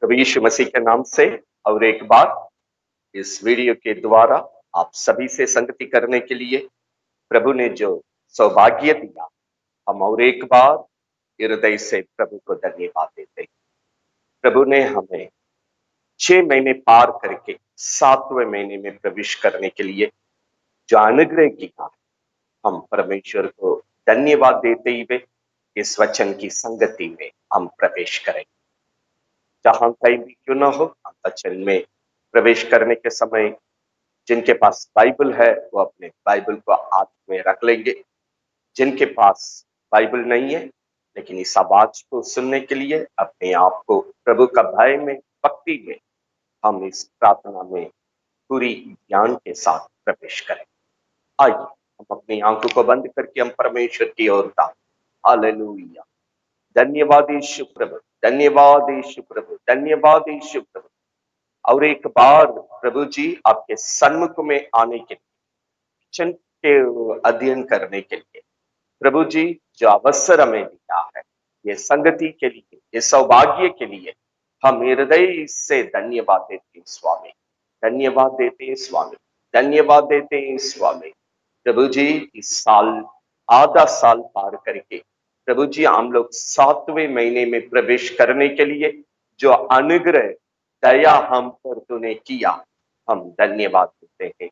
प्रभु यीशु मसीह के नाम से और एक बार इस वीडियो के द्वारा आप सभी से संगति करने के लिए प्रभु ने जो सौभाग्य दिया, हम और एक बार हृदय से प्रभु को धन्यवाद देते हैं। प्रभु ने हमें 6 महीने पार करके 7वें महीने में प्रवेश करने के लिए जो अनुग्रह किया, हम परमेश्वर को धन्यवाद देते हुए इस वचन की संगति में हम प्रवेश करें। जहां कहीं भी क्यों ना हो, हम वचन में प्रवेश करने के समय जिनके पास बाइबल है वो अपने बाइबल को हाथ में रख लेंगे। जिनके पास बाइबल नहीं है लेकिन इस आवाज को सुनने के लिए अपने आप को प्रभु का भय में, भक्ति में हम इस प्रार्थना में पूरी ध्यान के साथ प्रवेश करें। आइए हम अपनी आंखों को बंद करके हम परमेश्वर की ओर का हालेलुया। धन्यवाद यीशु प्रभु, धन्यवाद यीशु प्रभु, धन्यवाद यीशु प्रभु। और एक बार प्रभु जी आपके सन्मुख में आने के लिए, वचन के अध्ययन करने के लिए प्रभु जी जो अवसर हमें दिया है, ये संगति के लिए, ये सौभाग्य के लिए हम हृदय से धन्यवाद देते हैं स्वामी, धन्यवाद देते हैं स्वामी, धन्यवाद देते हैं स्वामी। प्रभु जी इस साल आधा साल पार करके प्रभु जी हम लोग 7वें महीने में प्रवेश करने के लिए जो अनुग्रह दया हम पर तूने किया, हम धन्यवाद देते हैं।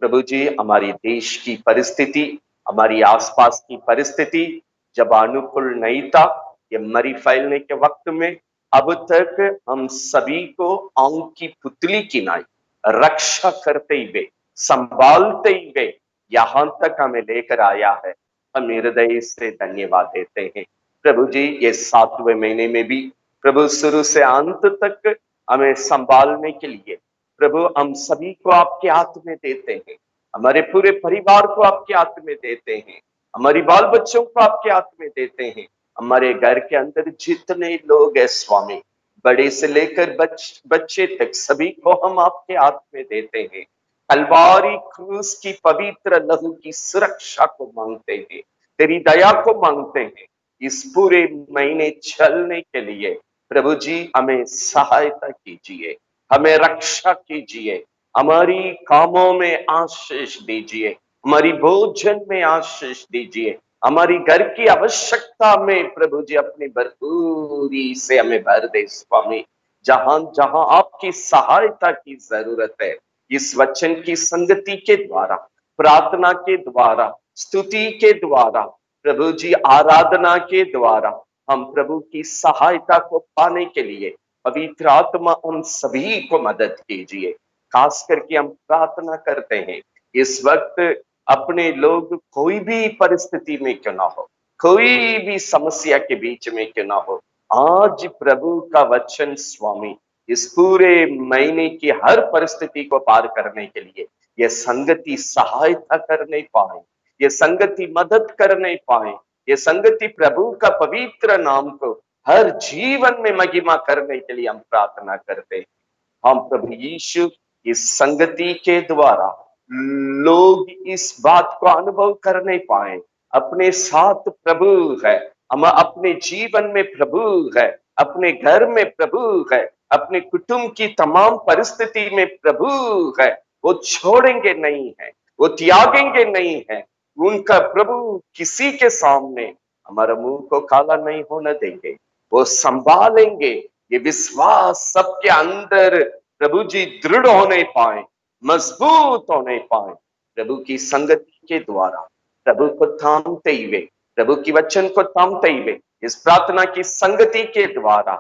प्रभु जी हमारी देश की परिस्थिति, हमारी आसपास की परिस्थिति जब अनुकूल नहीं था, ये मरी फैलने के वक्त में अब तक हम सभी को आंख की पुतली की नाई रक्षा करते हुए, संभालते हुए यहां तक हमें लेकर आया है। हम हृदय से धन्यवाद देते हैं। प्रभु जी ये 7वें महीने में भी प्रभु शुरू से अंत तक हमें संभालने के लिए प्रभु हम सभी को आपके हाथ में देते हैं। हमारे पूरे परिवार को आपके हाथ में देते हैं, हमारी बाल बच्चों को आपके हाथ में देते हैं। हमारे घर के अंदर जितने लोग हैं स्वामी, बड़े से लेकर बच्चे तक सभी को हम आपके हाथ में देते हैं। कलवारी क्रूस की पवित्र लहू की सुरक्षा को मांगते हैं, तेरी दया को मांगते हैं। इस पूरे महीने चलने के लिए प्रभु जी हमें सहायता कीजिए, हमें रक्षा कीजिए, हमारी कामों में आशीष दीजिए, हमारी भोजन में आशीष दीजिए, हमारी घर की आवश्यकता में प्रभु जी अपनी भरपूरी से हमें भर दे स्वामी। जहां जहां आपकी सहायता की जरूरत है, इस वचन की संगति के द्वारा, प्रार्थना के द्वारा, स्तुति के द्वारा, प्रभु जी आराधना के द्वारा हम प्रभु की सहायता को पाने के लिए पवित्र आत्मा हम सभी को मदद कीजिए। खास करके हम प्रार्थना करते हैं इस वक्त अपने लोग कोई भी परिस्थिति में क्यों ना हो, कोई भी समस्या के बीच में क्यों ना हो, आज प्रभु का वचन स्वामी इस पूरे महीने की हर परिस्थिति को पार करने के लिए ये संगति सहायता करने पाए, ये संगति मदद करने पाए, ये संगति प्रभु का पवित्र नाम को हर जीवन में महिमा करने के लिए हम प्रार्थना करते हैं। हम प्रभु यीशु इस संगति के द्वारा लोग इस बात को अनुभव करने पाए, अपने साथ प्रभु है, हम अपने जीवन में प्रभु है, अपने घर में प्रभु है, अपने कुटुंब की तमाम परिस्थिति में प्रभु है। वो छोड़ेंगे नहीं है, वो त्यागेंगे नहीं है। उनका प्रभु किसी के सामने हमारा मुंह को काला नहीं होने देंगे, वो संभालेंगे। ये विश्वास सबके अंदर प्रभु जी दृढ़ होने पाए, मजबूत होने पाए। प्रभु की संगति के द्वारा प्रभु को थामते हुए, प्रभु की वचन को थामते हुए, इस प्रार्थना की संगति के द्वारा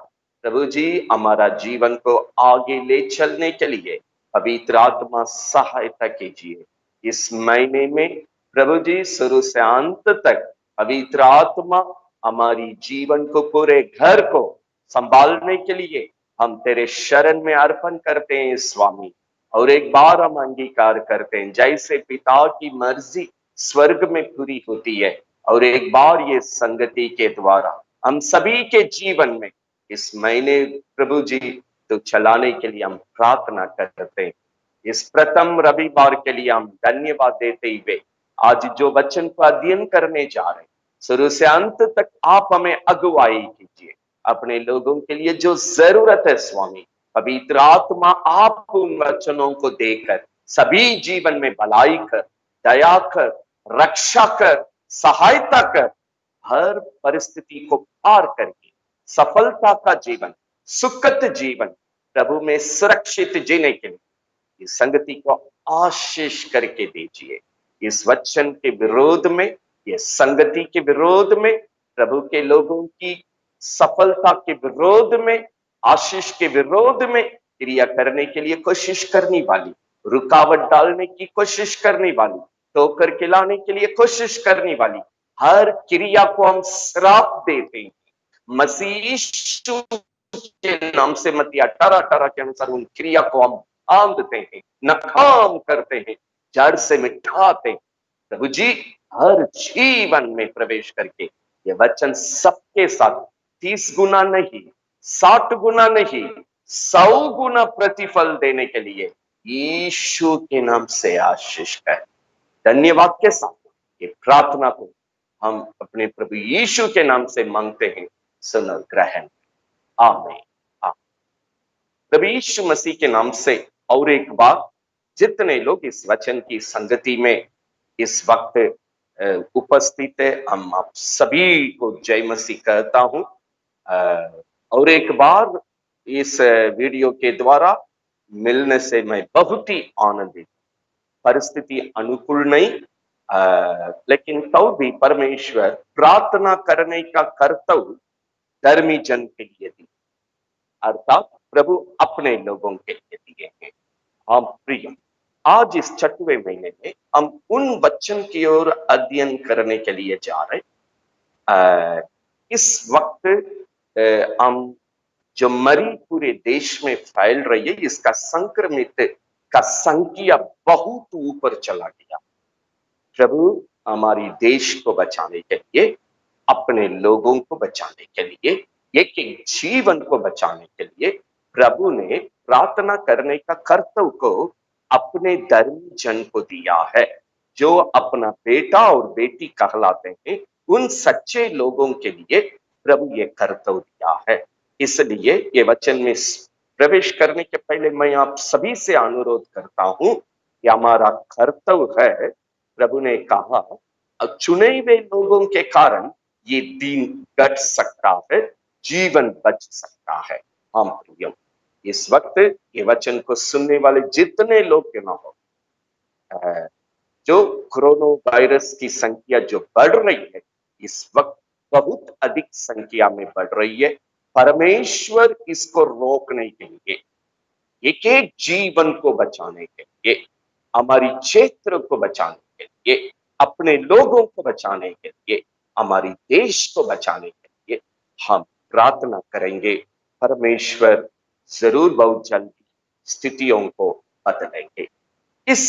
प्रभु जी हमारा जीवन को आगे ले चलने के लिए पवित्र आत्मा सहायता कीजिए। इस महीने में प्रभु जी शुरू से अंत तक पवित्र आत्मा हमारी जीवन को, पूरे घर को संभालने के लिए हम तेरे शरण में अर्पण करते हैं स्वामी। और एक बार हम अंगीकार करते हैं, जैसे पिता की मर्जी स्वर्ग में पूरी होती है, और एक बार ये संगति के द्वारा हम सभी के जीवन में इस महीने प्रभु जी तो चलाने के लिए हम प्रार्थना करते हैं। इस प्रथम रविवार के लिए हम धन्यवाद देते हुए आज जो वचन को अध्ययन करने जा रहे हैं, शुरू से अंत तक आप हमें अगुवाई कीजिए, अपने लोगों के लिए जो जरूरत है स्वामी, पवित्र आत्मा आप उन वचनों को देकर सभी जीवन में भलाई कर, दया कर, रक्षा कर, सहायता कर, हर परिस्थिति को पार करके सफलता का जीवन, सुखद जीवन प्रभु में सुरक्षित जीने के लिए इस संगति को आशीष करके दीजिए। इस वचन के विरोध में, ये संगति के विरोध में, प्रभु के लोगों की सफलता के विरोध में, आशीष के विरोध में क्रिया करने के लिए कोशिश करने वाली, रुकावट डालने की कोशिश करने वाली, ठोकर खिलाने के लिए कोशिश करने वाली हर क्रिया को हम श्राप देते हैं। मसीह यीशु के नाम से मत्ती 18:18 के अनुसार उन क्रिया को हम आंदते हैं, नाकाम करते हैं, जड़ से मिटाते हैं। प्रभु जी हर जीवन में प्रवेश करके ये वचन सबके साथ 30 गुना नहीं, 60 गुना नहीं, 100 गुना प्रतिफल देने के लिए यीशु के नाम से आशीष कर। धन्यवाद के साथ ये प्रार्थना को हम अपने प्रभु यीशु के नाम से मांगते हैं, सुनो ग्रहण। आमीन। प्रभु यीशु मसीह के नाम से और एक बार जितने लोग इस वचन की संगति में इस वक्त उपस्थित है, हम आप सभी को जय मसीह कहता हूं। और एक बार इस वीडियो के द्वारा मिलने से मैं बहुत ही आनंदित। परिस्थिति अनुकूल नहीं, लेकिन तो भी परमेश्वर प्रार्थना करने का कर्तव्य धर्मी जन के लिए दी, अर्थात प्रभु अपने लोगों के लिए दिए हैं। हम प्रिय, आज इस 6वें महीने में हम उन वचन की ओर अध्ययन करने के लिए जा रहे। इस वक्त हम जो मरी पूरे देश में फैल रही है, इसका संक्रमित का संख्या बहुत ऊपर चला गया। प्रभु हमारी देश को बचाने के लिए, अपने लोगों को बचाने के लिए, एक एक जीवन को बचाने के लिए प्रभु ने प्रार्थना करने का कर्तव्य को अपने धर्मी जन को दिया है। जो अपना बेटा और बेटी कहलाते हैं, उन सच्चे लोगों के लिए प्रभु ये कर्तव्य दिया है। इसलिए ये वचन में प्रवेश करने के पहले मैं आप सभी से अनुरोध करता हूं कि हमारा कर्तव्य है, प्रभु ने कहा चुने हुए लोगों के कारण ये दिन घट सकता है, जीवन बच सकता है। हम प्रियो, इस वक्त ये वचन को सुनने वाले जितने लोग क्यों ना हो, जो कोरोना वायरस की संख्या जो बढ़ रही है, इस वक्त बहुत अधिक संख्या में बढ़ रही है, परमेश्वर इसको रोक नहीं देंगे। एक एक जीवन को बचाने के लिए, हमारी क्षेत्र को बचाने के लिए, अपने लोगों को बचाने के लिए, हमारी देश को बचाने के लिए हम प्रार्थना करेंगे। परमेश्वर जरूर बहुत जल्दी स्थितियों को बदलेंगे। इस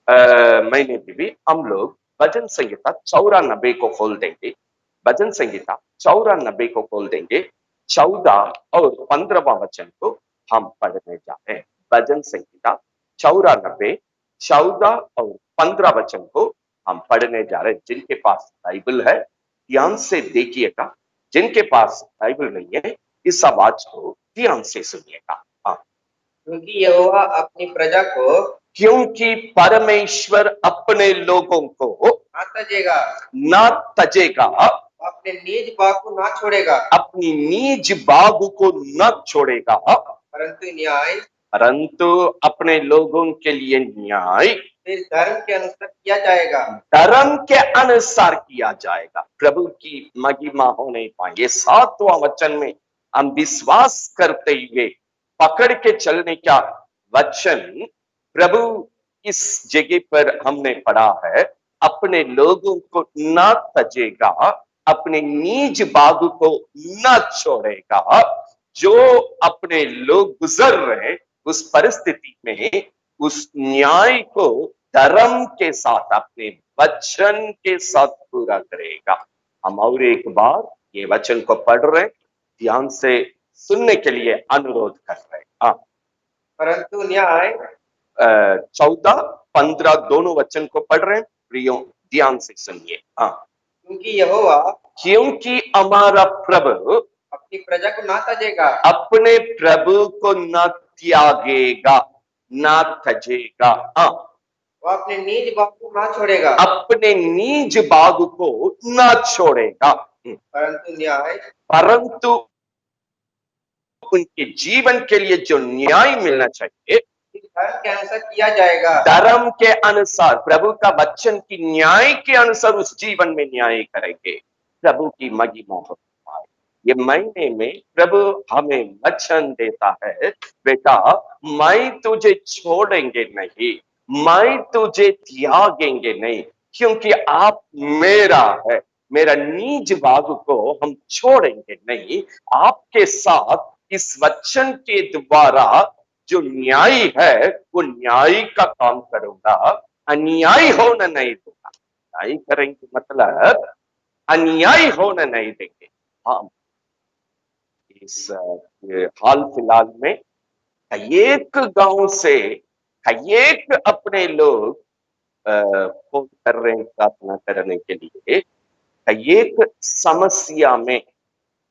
महीने में भी हम लोग भजन संहिता 94 को खोल देंगे। भजन संहिता 94 को खोल देंगे। 14 और 15वां वचन को हम पढ़ने जा रहे हैं। भजन संहिता 94, 14 और 15 वचन को हम पढ़ने जा रहे हैं। जिनके पास बाइबल है ध्यान से देखिएगा, जिनके पास बाइबल नहीं है इस आवाज को ध्यान से सुनिएगा। क्योंकि यहोवा अपनी प्रजा को, क्योंकि परमेश्वर अपने लोगों को ना तजेगा, अपने निज बाग को ना छोड़ेगा, अपनी निज बाग को न छोड़ेगा, परंतु अपने लोगों के लिए न्याय धर्म के अनुसार किया जाएगा। धर्म के अनुसार किया जाएगा। प्रभु की महिमा होने पाए। 7वां वचन में हम विश्वास करते हुए पकड़ के चलने का वचन प्रभु इस जगह पर हमने पढ़ा है, अपने लोगों को न तजेगा, अपने निज बाग को न छोड़ेगा। जो अपने लोग गुजर रहे उस परिस्थिति में उस न्याय को धर्म के साथ, अपने वचन के साथ पूरा करेगा। हम और एक बार ये वचन को पढ़ रहे, ध्यान से सुनने के लिए अनुरोध कर रहे हैं। परंतु न्याय 14, 15 दोनों वचन को पढ़ रहे हैं। प्रियो ध्यान से सुनिए। क्योंकि यहोवा, क्योंकि हमारा प्रभु अपनी प्रजा को ना तजेगा, अपने प्रभु को न त्यागेगा, ना तजेगा। हाँ, वह अपने निज बात को ना छोड़ेगा, अपने निज बाग को न छोड़ेगा, परंतु न्याय परंतु उनके जीवन के लिए जो न्याय मिलना चाहिए, धर्म के अनुसार किया जाएगा। धर्म के अनुसार, प्रभु का वचन की न्याय के अनुसार उस जीवन में न्याय करेंगे। प्रभु की महिमा होती है। ये महीने में प्रभु हमें वचन देता है, बेटा मैं तुझे छोड़ेंगे नहीं, मैं तुझे त्यागेंगे नहीं, क्योंकि आप मेरा है। मेरा निज भाग को हम छोड़ेंगे नहीं। आपके साथ इस वचन के द्वारा जो न्याय है वो न्याय का काम करूंगा, अन्याय होने नहीं दूंगा। न्याय करेंगे मतलब अन्याय होने नहीं देंगे। हाँ, इस हाल फिलहाल में एक गांव से एक अपने लोग फोन कर रहे हैं प्रार्थना करने के लिए, एक समस्या में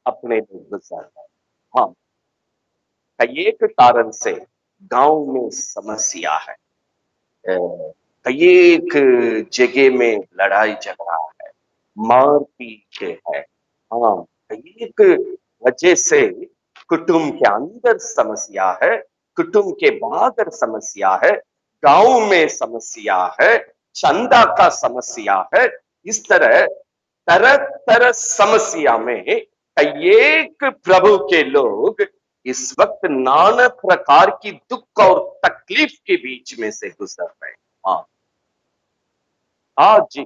अपने लोग गुजर रहे हैं। हाँ, एक कारण से गांव में समस्या है, एक जगह में लड़ाई झगड़ा है, मारपीट है। हाँ, एक वजह से कुटुंब के अंदर समस्या है, कुटुंब के बाहर समस्या है, गांव में समस्या है, चंदा का समस्या है। इस तरह तरह तरह समस्या में एक प्रभु के लोग इस वक्त नाना प्रकार की दुख और तकलीफ के बीच में से गुजर रहे हैं। हाँ, आज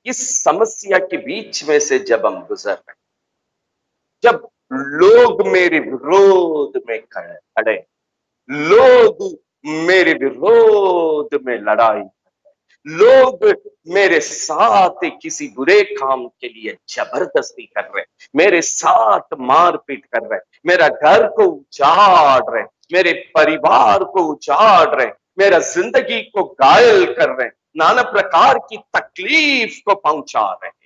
इस समस्या के बीच में से जब हम गुजर रहे हैं, जब लोग मेरे विरोध में खड़े, लोग मेरे विरोध में लड़ाई, लोग मेरे साथ किसी बुरे काम के लिए जबरदस्ती कर रहे, मेरे साथ मारपीट कर रहे, मेरा घर को उजाड़ रहे, मेरे परिवार को उजाड़ रहे, मेरा जिंदगी को घायल कर रहे, नाना प्रकार की तकलीफ को पहुंचा रहे।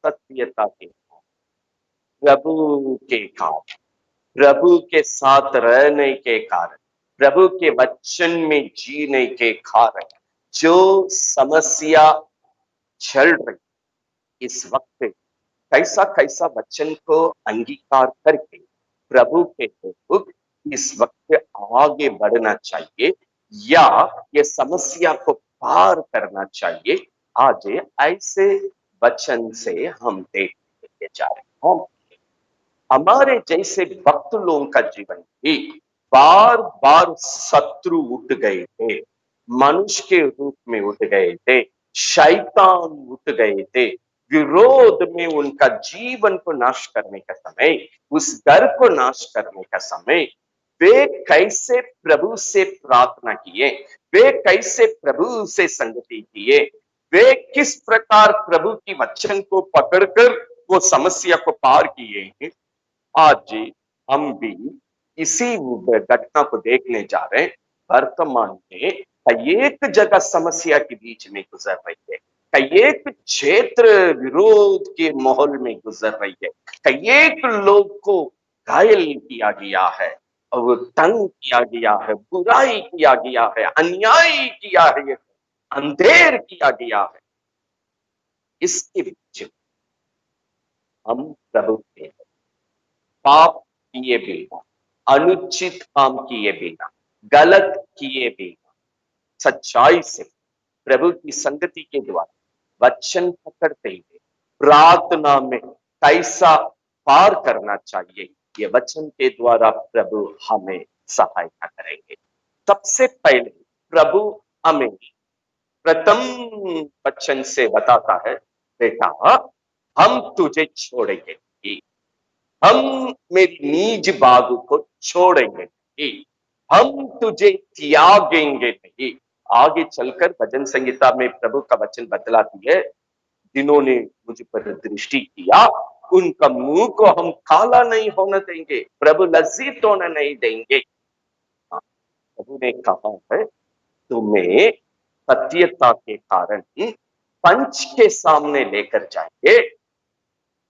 सत्यता के प्रभु के कारण, प्रभु के साथ रहने के कारण, प्रभु के वचन में जीने के कारण जो समस्या चल रही इस वक्त, कैसा कैसा वचन को अंगीकार करके प्रभु के लोग इस वक्त आगे बढ़ना चाहिए या ये समस्या को पार करना चाहिए। आज ऐसे वचन से हम देखते जा रहे हैं। हमारे जैसे भक्त लोगों का जीवन भी बार बार शत्रु उठ गए थे, मनुष्य के रूप में उठ गए थे, शैतान उठ गए थे, विरोध में उनका जीवन को नाश करने का समय, उस घर को नाश करने का समय, वे कैसे प्रभु से प्रार्थना किए, वे कैसे प्रभु से संगति किए, वे किस प्रकार प्रभु की वचन को पकड़कर वो समस्या को पार किए हैं। आज हम भी इसी घटना को देखने जा रहे हैं। वर्तमान में एक जगह समस्या के बीच में गुजर रही है, एक क्षेत्र विरोध के माहौल में गुजर रही है, एक लोग को घायल किया गया है और तंग किया गया है, बुराई किया गया है, अन्याय किया है, अंधेर किया गया है। इसके बीच हम प्रभु के पाप किए बिना, अनुचित काम किए बिना, गलत किए बिना, सच्चाई से प्रभु की संगति के द्वारा वचन पकड़ते हुए प्रार्थना में कैसा पार करना चाहिए, ये वचन के द्वारा प्रभु हमें सहायता करेंगे। सबसे पहले प्रभु हमें प्रथम वचन से बताता है, बेटा हम तुझे छोड़ेंगे नहीं, हम मेरी निज बाग को छोड़ेंगे नहीं, हम तुझे त्यागेंगे नहीं। आगे चलकर भजन संहिता में प्रभु का वचन बतलाती है, जिन्होंने मुझ पर दृष्टि किया उनका मुंह को हम काला नहीं होने देंगे, प्रभु लज्जित होने नहीं देंगे। प्रभु ने कहा है, तुम्हें सत्यता के कारण पंच के सामने लेकर जाएंगे,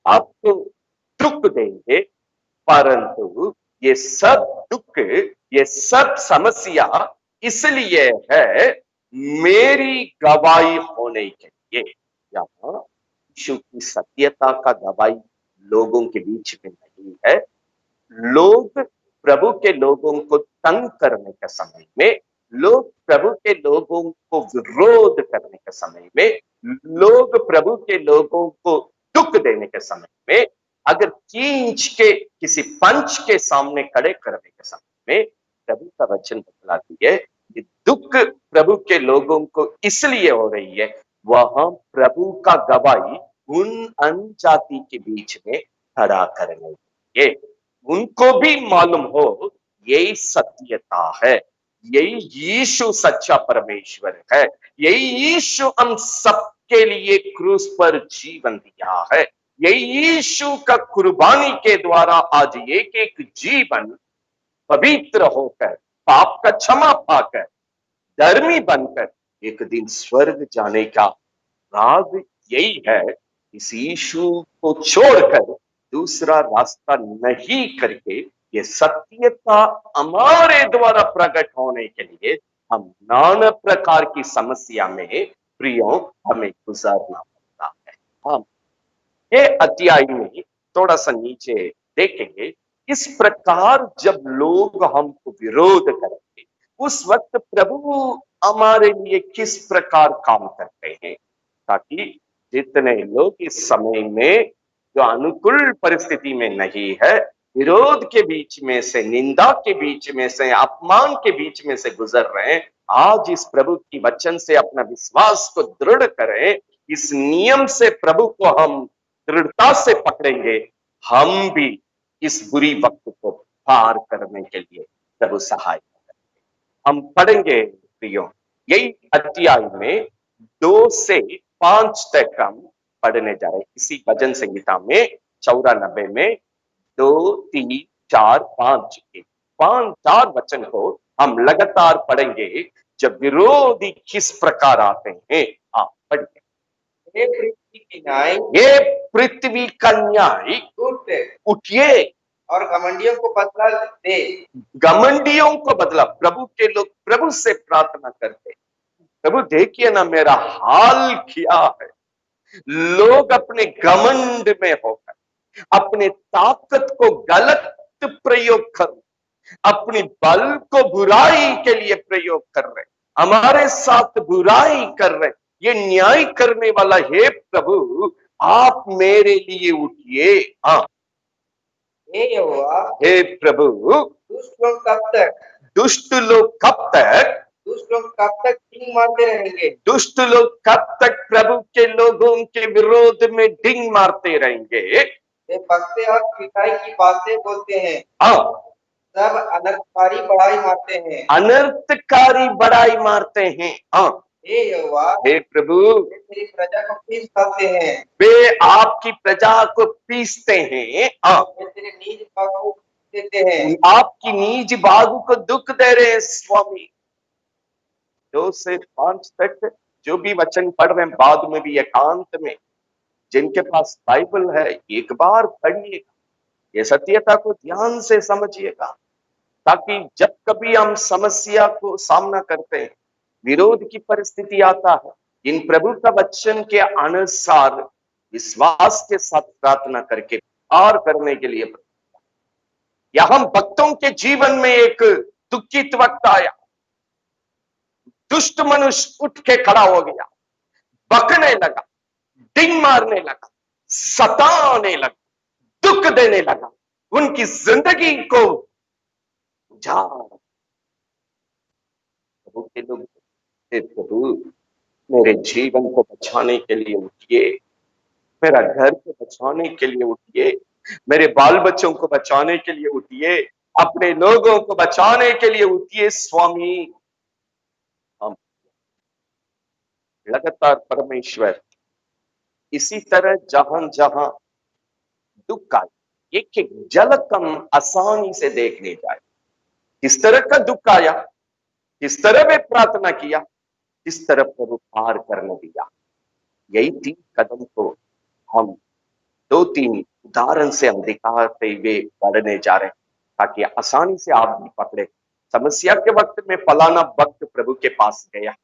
आपको दुख देंगे, परंतु ये सब दुख, ये सब समस्या इसलिए है मेरी गवाही होने के लिए। यहाँ यीशु की सत्यता का गवाही लोगों के बीच में नहीं है। लोग प्रभु के लोगों को तंग करने के समय में, लोग प्रभु के लोगों को विरोध करने के समय में, लोग प्रभु के लोगों को दुख देने के समय में, अगर खींच के किसी पंच के सामने खड़े करने के समय में, प्रभु का वचन बतलाती है कि दुख प्रभु के लोगों को इसलिए हो रही है, वहां प्रभु का गवाही उन अनजाति के बीच में खड़ा करने के लिए उनको भी मालूम हो यही सत्यता है, यही यीशु सच्चा परमेश्वर है, यही यीशु हम सबके लिए क्रूस पर जीवन दिया है, यही यीशु का कुर्बानी के द्वारा आज एक एक जीवन पवित्र होकर, पाप का क्षमा पाकर, धर्मी बनकर एक दिन स्वर्ग जाने का राज यही है। इस यीशु को छोड़कर दूसरा रास्ता नहीं करके ये सत्यता हमारे द्वारा प्रकट होने के लिए हम नाना प्रकार की समस्या में प्रियो हमें गुजरना पड़ता है। हम ये अध्याय में थोड़ा सा नीचे देखेंगे, इस प्रकार जब लोग हमको विरोध करेंगे उस वक्त प्रभु हमारे लिए किस प्रकार काम करते हैं, ताकि जितने लोग इस समय में जो अनुकूल परिस्थिति में नहीं है, विरोध के बीच में से, निंदा के बीच में से, अपमान के बीच में से गुजर रहे हैं, आज इस प्रभु की वचन से अपना विश्वास को दृढ़ करें। इस नियम से प्रभु को हम दृढ़ता से पकड़ेंगे, हम भी इस बुरी वक्त को पार करने के लिए प्रभु सहाय करेंगे। हम पढ़ेंगे प्रियो यही अध्याय में 2 से 5 तक हम पढ़ने जा रहे हैं। इसी भजन संहिता में 94 में 2, 3, 4, 5 4 वचन को हम लगातार पढ़ेंगे। जब विरोधी किस प्रकार आते हैं, आप पढ़िए। हे पृथ्वी की नाई, ये पृथ्वी का न्याय उठ उठिए और घमंडियों को बदला दे। घमंडियों को बदला। प्रभु के लोग प्रभु से प्रार्थना करते हैं, प्रभु देखिए ना मेरा हाल क्या है। लोग अपने घमंड में होकर अपने ताकत को गलत प्रयोग कर, अपनी बल को बुराई के लिए प्रयोग कर रहे, हमारे साथ बुराई कर रहे। ये न्याय करने वाला हे प्रभु आप मेरे लिए उठिए। हाँ हे यहोवा, हे प्रभु दुष्ट लोग कब तक दुष्ट लोग कब तक दुष्ट लोग कब तक डींग मारते रहेंगे? दुष्ट लोग कब तक प्रभु के लोगों के विरोध में डिंग मारते रहेंगे? वे भक्ते और पिटाई की बातें बोलते हैं, हाँ सब अनर्थकारी बढ़ाई मारते हैं। अनर्थकारी बड़ाई मारते हैं। हाँ हे यहोवा, हे प्रभु वे तेरी प्रजा को पीस खाते हैं, वे आपकी प्रजा को पीसते हैं। हाँ वे तेरे नीज भाग को देते हैं। आपकी नीज बागु को दुख दे रहे हैं स्वामी। 2 से 5 तक जो भी वचन पढ़ रहे हैं, बाद में भी एकांत में जिनके पास बाइबल है एक बार पढ़िएगा, ये सत्यता को ध्यान से समझिएगा, ताकि जब कभी हम समस्या को सामना करते हैं, विरोध की परिस्थिति आता है, इन प्रभु का वचन के अनुसार विश्वास के साथ प्रार्थना करके पार करने के लिए। या हम भक्तों के जीवन में एक दुखित वक्त आया, दुष्ट मनुष्य उठ के खड़ा हो गया, बकने लगा, डिंग मारने लगा, सताने लगा, दुख देने लगा, उनकी जिंदगी को प्रभु के लोग, हे प्रभु मेरे जीवन को बचाने के लिए उठिए, मेरा घर को बचाने के लिए उठिए, मेरे बाल बच्चों को बचाने के लिए उठिए, अपने लोगों को बचाने के लिए उठिए स्वामी। हम लगातार परमेश्वर इसी तरह जहां जहां दुख आए एक एक झलक हम आसानी से देख ले जाए। किस तरह का दुख आया, किस तरह वे प्रार्थना किया, किस तरह प्रभु पार करने दिया। यही 3 कदम को हम 2-3 उदाहरण से हम दिखाते हुए बढ़ने जा रहे हैं ताकि आसानी से आप भी पकड़े। समस्या के वक्त में फलाना वक्त प्रभु के पास गया,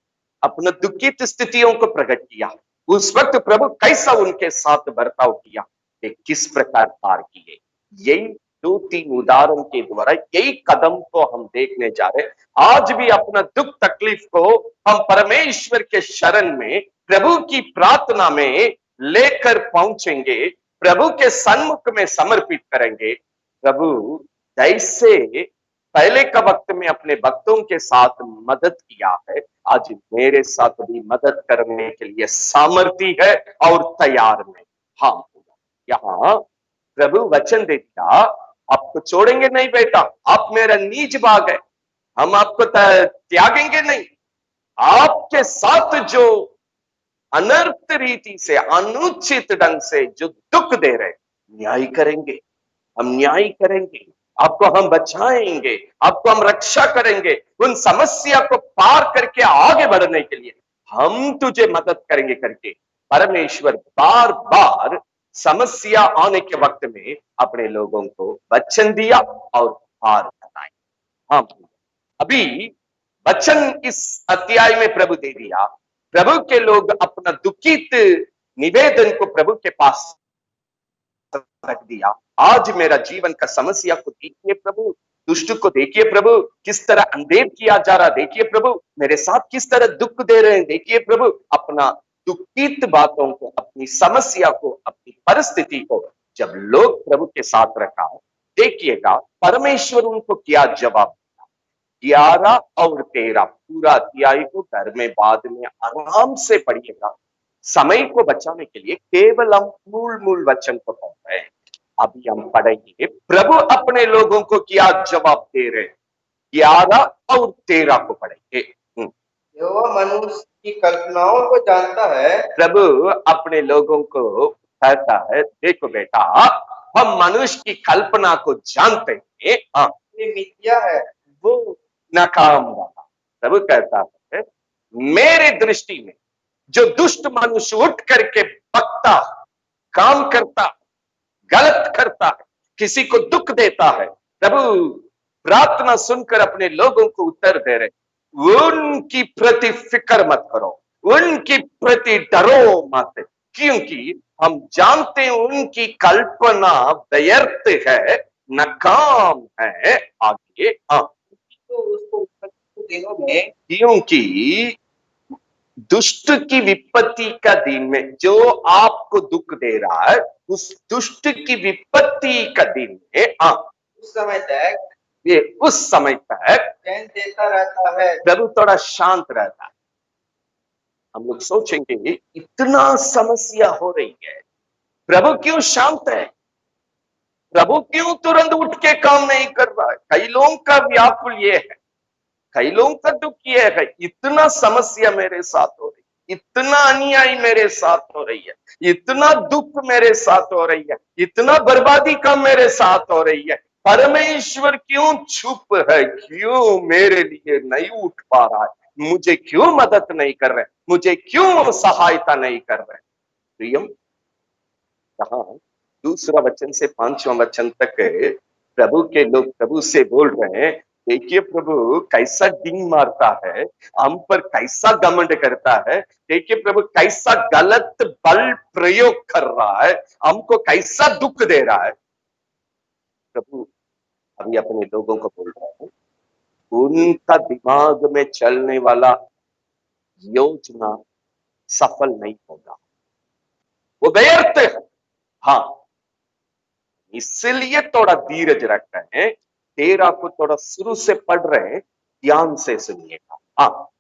अपना दुखित स्थितियों को प्रकट किया। उस वक्त प्रभु कैसा उनके साथ बर्ताव किया, वे किस प्रकार पार किए। यही 2-3 उदाहरण के द्वारा यही कदम को हम देखने जा रहे हैं। आज भी अपना दुख तकलीफ को हम परमेश्वर के शरण में प्रभु की प्रार्थना में लेकर पहुंचेंगे, प्रभु के सन्मुख में समर्पित करेंगे। प्रभु जैसे पहले का वक्त में अपने भक्तों के साथ मदद किया है, आज मेरे साथ भी मदद करने के लिए सामर्थ्य है और तैयार में। हाँ, यहाँ प्रभु वचन दे दिया, आपको छोड़ेंगे नहीं बेटा, आप मेरा नीज भाग है, हम आपको त्यागेंगे नहीं। आपके साथ जो अनर्थ रीति से, अनुचित ढंग से जो दुख दे रहे, न्याय करेंगे, हम न्याय करेंगे, आपको हम बचाएंगे, आपको हम रक्षा करेंगे। उन समस्या को पार करके आगे बढ़ने के लिए हम तुझे मदद करेंगे करके परमेश्वर बार बार समस्या आने के वक्त में अपने लोगों को वचन दिया और पार कराए। हाँ, अभी वचन इस अध्याय में प्रभु दे दिया। प्रभु के लोग अपना दुखित निवेदन को प्रभु के पास रख दिया। आज मेरा जीवन का समस्या को देखिए प्रभु, दुष्ट को देखिए प्रभु, किस तरह अंधेर किया जा रहा, देखिए प्रभु, मेरे साथ किस तरह दुख दे रहे हैं, देखिए प्रभु। अपना दुखित बातों को, अपनी समस्या को, अपनी परिस्थिति को जब लोग प्रभु के साथ रखा, देखिएगा परमेश्वर उनको क्या जवाब दिया। 11 और 13 पूरा अध्याय को घर में बाद में आराम से पढ़िएगा। समय को बचाने के लिए केवल हम मूल वचन को पढ़ रहे हैं। अभी हम पढ़ेंगे प्रभु अपने लोगों को क्या जवाब दे रहे हैं। 11 और 13 को पढ़ेंगे। यहोवा मनुष्य की कल्पनाओं को जानता है। प्रभु अपने लोगों को कहता है, देखो बेटा, हम मनुष्य की कल्पना को जानते हैं, ये मिथ्या है, वो नाकाम रहा। प्रभु कहता है, मेरे दृष्टि में जो दुष्ट मनुष्य उठ करके बकता, काम करता, गलत करता है, किसी को दुख देता है, प्रभु प्रार्थना सुनकर अपने लोगों को उत्तर दे रहे, उनकी प्रति फिक्र मत करो, उनकी प्रति डरो मत, क्योंकि हम जानते हैं उनकी कल्पना व्यर्थ है, नाकाम है। आगे तो उसको दिनों में, क्योंकि दुष्ट की विपत्ति का दिन में जो आपको दुख दे रहा है, उस दुष्ट की विपत्ति का दिन में उस समय तक, ये उस समय तक चैन देता रहता है। प्रभु थोड़ा शांत रहता है। हम लोग सोचेंगे इतना समस्या हो रही है, प्रभु क्यों शांत है, प्रभु क्यों तुरंत उठ के काम नहीं कर रहा है। कई लोगों का व्याकुल ये है, कई लोगों का दुख ये है, इतना समस्या मेरे साथ हो रही है, इतना अन्याय मेरे साथ हो रही है, इतना दुख मेरे साथ हो रही है, इतना बर्बादी का मेरे साथ हो रही है, परमेश्वर क्यों चुप है, क्यों मेरे लिए नहीं उठ पा रहा है, मुझे क्यों मदद नहीं कर रहे, मुझे क्यों सहायता नहीं कर रहे। प्रियम, कहा दूसरा वचन से 5वां वचन तक प्रभु के लोग प्रभु से बोल रहे हैं, देखिए प्रभु कैसा डिंग मारता है, हम पर कैसा घमंड करता है, देखिए प्रभु कैसा गलत बल प्रयोग कर रहा है, हमको कैसा दुख दे रहा है। प्रभु अभी अपने लोगों को बोल रहा है, उनका दिमाग में चलने वाला योजना सफल नहीं होगा, वो व्यर्थ है। हाँ, इसलिए थोड़ा धीरज रख रहे हैं। 13 को थोड़ा शुरू से पढ़ रहे हैं, ध्यान से सुनिएगा। हाँ,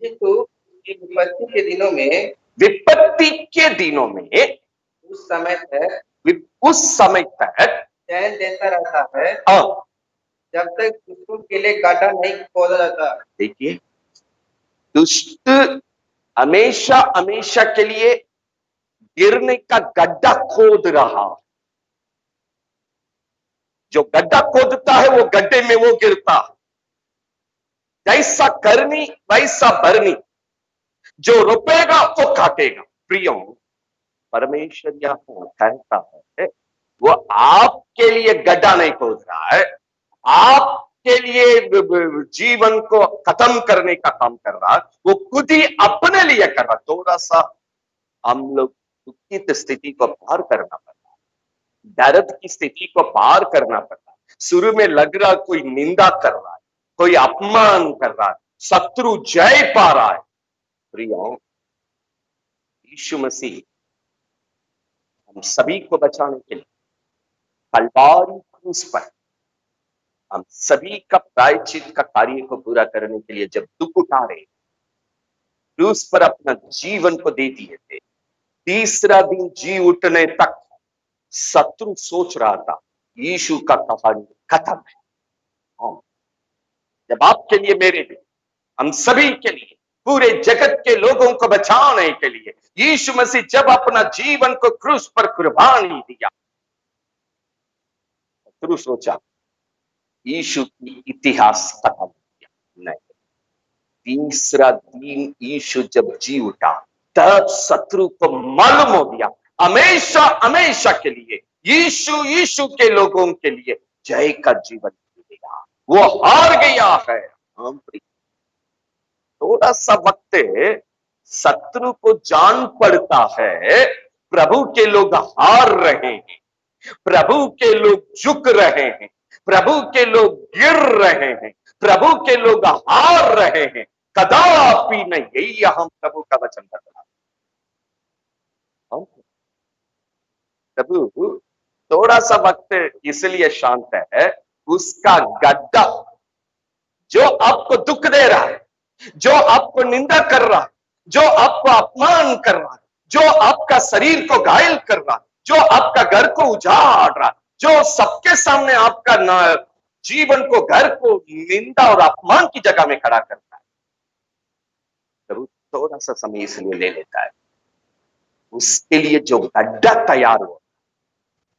तो विपत्ति के दिनों में, विपत्ति के दिनों में उस समय तक चैन देता रहता है, जब तक दुष्टों के लिए गड्ढा नहीं खोदा जाता। देखिए, दुष्ट हमेशा हमेशा के लिए गिरने का गड्ढा खोद रहा, जो गड्ढा खोदता है वो गड्ढे में वो गिरता, जैसा करनी वैसा भरनी, जो रोपेगा वो काटेगा। प्रियो, परमेश्वर यहाँ कहता है वो आपके लिए गड्ढा नहीं खोद रहा है, आपके लिए जीवन को खत्म करने का काम कर रहा है, वो खुद ही अपने लिए कर रहा। थोड़ा सा हम लोग दुखित स्थिति को पार करना पड़ता है, दर्द की स्थिति को पार करना पड़ता है। शुरू में लग रहा कोई निंदा कर रहा है, कोई अपमान कर रहा है, शत्रु जय पा रहा है। प्रियो, यीशु मसीह हम सभी को बचाने के लिए कलवारी क्रूस पर हम सभी का प्रायश्चित का कार्य को पूरा करने के लिए जब दुख उठाए, क्रूस पर अपना जीवन को दे दिए थे। तीसरा दिन जी उठने तक शत्रु सोच रहा था यीशु का कहानी खत्म है। जब आपके लिए, मेरे लिए, हम सभी के लिए, पूरे जगत के लोगों को बचाने के लिए यीशु मसीह जब अपना जीवन को क्रूस पर कुर्बानी दिया, शत्रु सोचा यीशु की इतिहास खत्म हो गया। नहीं, तीसरा दिन यीशु जब जी उठा तब शत्रु को मालूम हो गया हमेशा हमेशा के लिए यीशु यीशु के लोगों के लिए जय का जीवन मिलेगा। वो हार गया है। थोड़ा सा वक्त शत्रु को जान पड़ता है प्रभु के लोग हार रहे हैं, प्रभु के लोग झुक रहे हैं, प्रभु के लोग गिर रहे हैं, प्रभु के लोग हार रहे हैं। कदापि नहीं, यही हम प्रभु का वचन बता। प्रभु थोड़ा सा वक्त इसलिए शांत है, उसका गड्ढा जो आपको दुख दे रहा है, जो आपको निंदा कर रहा है, जो आपको अपमान कर रहा है, जो आपका शरीर को घायल कर रहा है, जो आपका घर को उजाड़ रहा है, जो सबके सामने आपका जीवन को, घर को निंदा और अपमान की जगह में खड़ा करता है, प्रभु थोड़ा सा समय इसलिए ले लेता है, उसके लिए जो गड्ढा तैयार हो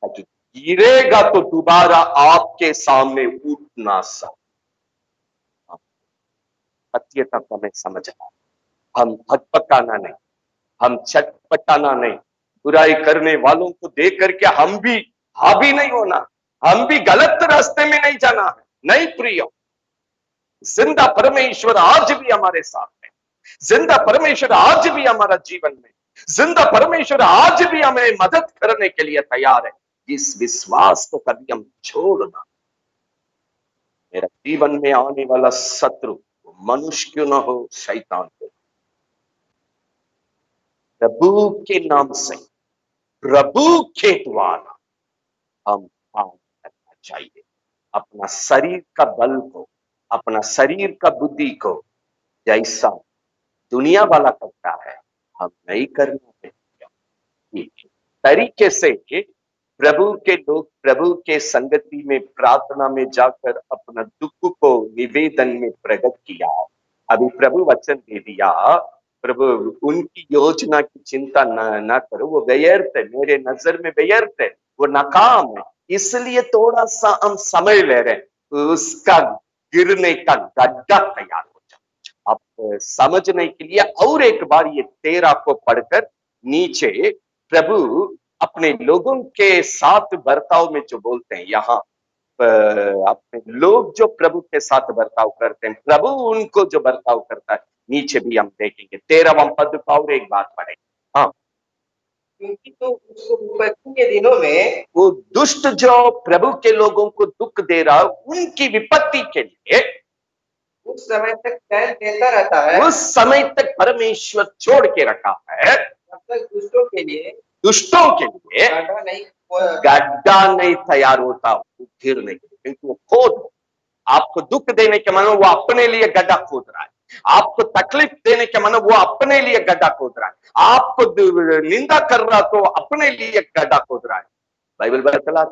ताकि गिरेगा तो दोबारा आपके सामने उठना सा। सत्यता को हमें समझना, हम हकपकाना नहीं, हम छटपटाना नहीं, बुराई करने वालों को देख करके हम भी हावी नहीं होना, हम भी गलत रास्ते में नहीं जाना है। नहीं प्रियो, जिंदा परमेश्वर आज भी हमारे साथ है, जिंदा परमेश्वर आज भी हमारा जीवन में, जिंदा परमेश्वर आज भी हमें मदद करने के लिए तैयार है। इस विश्वास को कभी हम छोड़ना। मेरा जीवन में आने वाला शत्रु मनुष्य क्यों ना हो, शैतान हो, प्रभु के नाम से, प्रभु के द्वारा हम काम करना चाहिए। अपना शरीर का बल को, अपना शरीर का बुद्धि को जैसा दुनिया वाला करता है हम नहीं करना चाहिए। तरीके से प्रभु के लोग प्रभु के संगति में, प्रार्थना में जाकर अपना दुख को निवेदन में प्रकट किया। अभी प्रभु वचन दे दिया, प्रभु उनकी योजना की चिंता ना करो, वो व्यर्थ है, मेरे नजर में व्यर्थ है, वो नाकाम है, इसलिए थोड़ा सा हम समय ले रहे हैं, उसका गिरने का गड्ढा तैयार हो जाए। आप समझने के लिए और एक बार ये 13 को पढ़कर नीचे प्रभु अपने लोगों के साथ बर्ताव में जो बोलते हैं, यहाँ अपने लोग जो प्रभु के साथ बर्ताव करते हैं, प्रभु उनको जो बर्ताव करता है, नीचे भी हम देखेंगे। 13वां पद का और एक बात पढ़े। हाँ, क्योंकि तो उसको विपत्ति के दिनों में वो दुष्ट जो प्रभु के लोगों को दुख दे रहा है, उनकी विपत्ति के लिए उस समय तक टहल देता रहता है, उस समय तक परमेश्वर छोड़ के रखा है, तब तक दुष्टों के लिए गड्ढा नहीं तैयार होता गिरने के लिए। क्योंकि वो खोद, आपको दुख देने के मानो वो अपने लिए गड्ढा खोद रहा है, आपको तकलीफ देने के मानो वो अपने लिए गड्ढा खोद रहा है, आपको निंदा कर रहा तो अपने लिए गड्ढा खोद रहा है। बाइबल बतला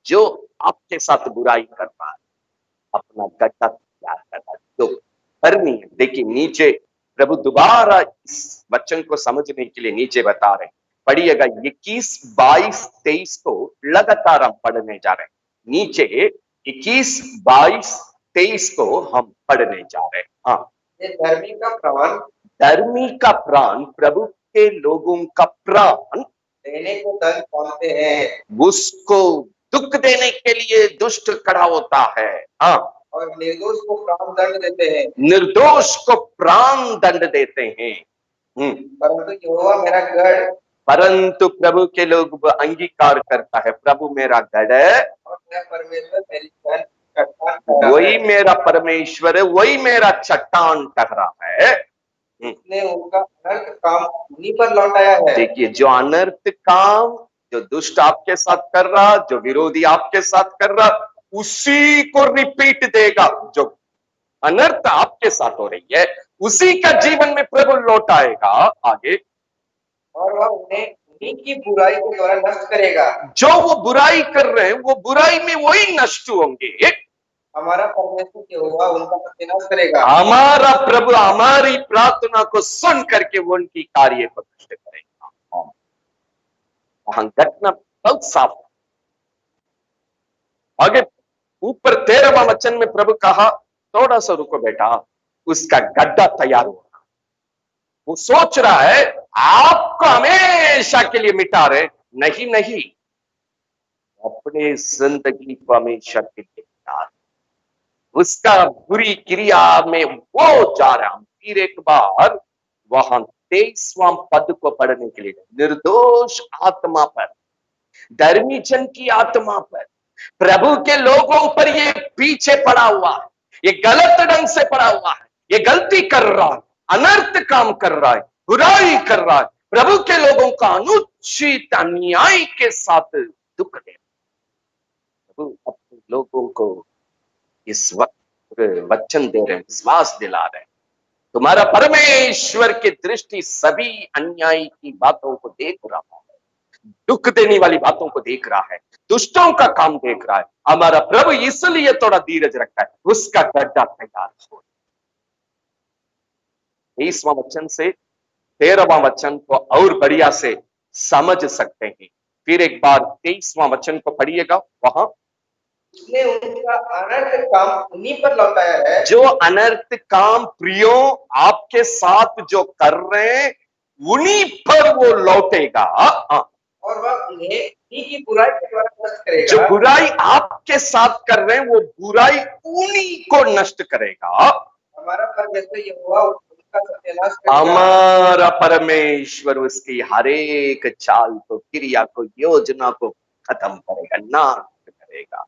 जो आपके साथ बुराई कर रहा है अपना गड्ढा तैयार कर रहा है, तो करनी है। देखिए नीचे प्रभु दोबारा इस वचन को समझने के लिए नीचे बता रहे हैं, पढ़िएगा 21, 22, 23 को लगातार हम पढ़ने जा रहे हैं। नीचे 21, 22, 23 को हम पढ़ने जा रहे हैं। हाँ, धर्मी का प्राण, धर्मी का प्राण, प्रभु के लोगों का प्राण देने को धन पाते हैं उसको दुख देने के लिए दुष्ट खड़ा होता है। हाँ, और निर्दोष को प्राण दंड देते हैं। निर्दोष को प्राण दंड देते हैं। परंतु यहोवा मेरा गढ़ परंतु प्रभु के लोग अंगीकार करता है, प्रभु मेरा गढ़ है, और मेरा परमेश्वर मेरी धन चट्टान ठहरा वही है। मेरा परमेश्वर है, वही मेरा चट्टान ठहरा है। उसने उनका अनर्थ काम उन्हीं पर लौटाया है। देखिए, जो अनर्थ काम, जो दुष्ट आपके साथ कर रहा, जो विरोधी आपके साथ कर रहा, उसी को रिपीट देगा। जो अनर्थ आपके साथ हो रही है, उसी का जीवन में प्रभु लौटाएगा। आगे, और वह उन्हें उन्हीं की बुराई के द्वारा नष्ट करेगा। जो वो बुराई कर रहे हैं, वो बुराई में वही नष्ट होंगे। हमारा परमेश्वर यहोवा उनका सत्यानाश करेगा। हमारा प्रभु हमारी प्रार्थना को सुन करके वो उनकी कार्य को नष्ट करेगा। वहां घटना बहुत साफ। आगे ऊपर 13वां वचन में प्रभु कहा, थोड़ा सा रुको बेटा, उसका गड्ढा तैयार हो रहा। वो सोच रहा है आपको हमेशा के लिए मिटा रहे, नहीं नहीं, अपने जिंदगी को हमेशा के लिए मिटा रहे। उसका बुरी क्रिया में वो जा रहा। फिर एक बार वहां 23वां पद को पढ़ने के लिए, निर्दोष आत्मा पर, धर्मी जन की आत्मा पर, प्रभु के लोगों पर ये पीछे पड़ा हुआ है, ये गलत ढंग से पड़ा हुआ है, ये गलती कर रहा है, अनर्थ काम कर रहा है, बुराई कर रहा है, प्रभु के लोगों का अनुचित अन्याय के साथ दुख दे। प्रभु अपने लोगों को इस वक्त वचन दे रहे हैं, विश्वास दिला रहे हैं, तुम्हारा परमेश्वर की दृष्टि सभी अन्याय की बातों को देख रहा है, दुख देने वाली बातों को देख रहा है, दुष्टों का काम देख रहा है। हमारा प्रभु इसलिए थोड़ा धीरज रखता है, उसका गड्ढा तैयार हो। 20वां वचन से 13वां वचन को और बढ़िया से समझ सकते हैं। फिर एक बार 23वां वचन को पढ़िएगा। वहां, उसने उनका अनर्थ काम उन्हीं पर लौटाया है। जो अनर्थ काम प्रियो आपके साथ जो कर रहे हैं, उन्हीं पर वो लौटेगा। और वह उन्हें उन्हीं की बुराई के द्वारा नष्ट करेगा। जो बुराई आपके साथ कर रहे हैं, वो बुराई उन्हीं को नष्ट करेगा। हमारा परमेश्वर यहोवा उनका सत्यानाश करेगा। हमारा परमेश्वर उसकी हर एक चाल को, क्रिया को, योजना को खत्म करेगा, नाश करेगा।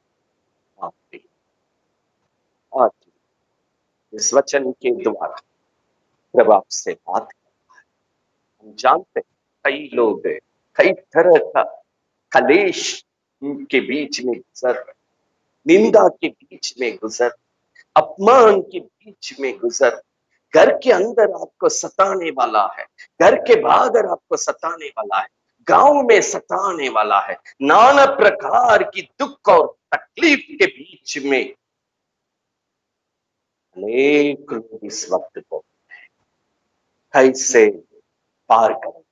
आज इस वचन के द्वारा प्रभु आपसे बात करता है। हम जानते हैं कई लोग कई तरह का कलेश के बीच में गुजर, निंदा के बीच में गुजर, अपमान के बीच में गुजर, घर के अंदर आपको सताने वाला है, घर के बाहर आपको सताने वाला है, गांव में सताने वाला है, नाना प्रकार की दुख और तकलीफ के बीच में अनेक लोग इस वक्त को कैसे पार करेंगे,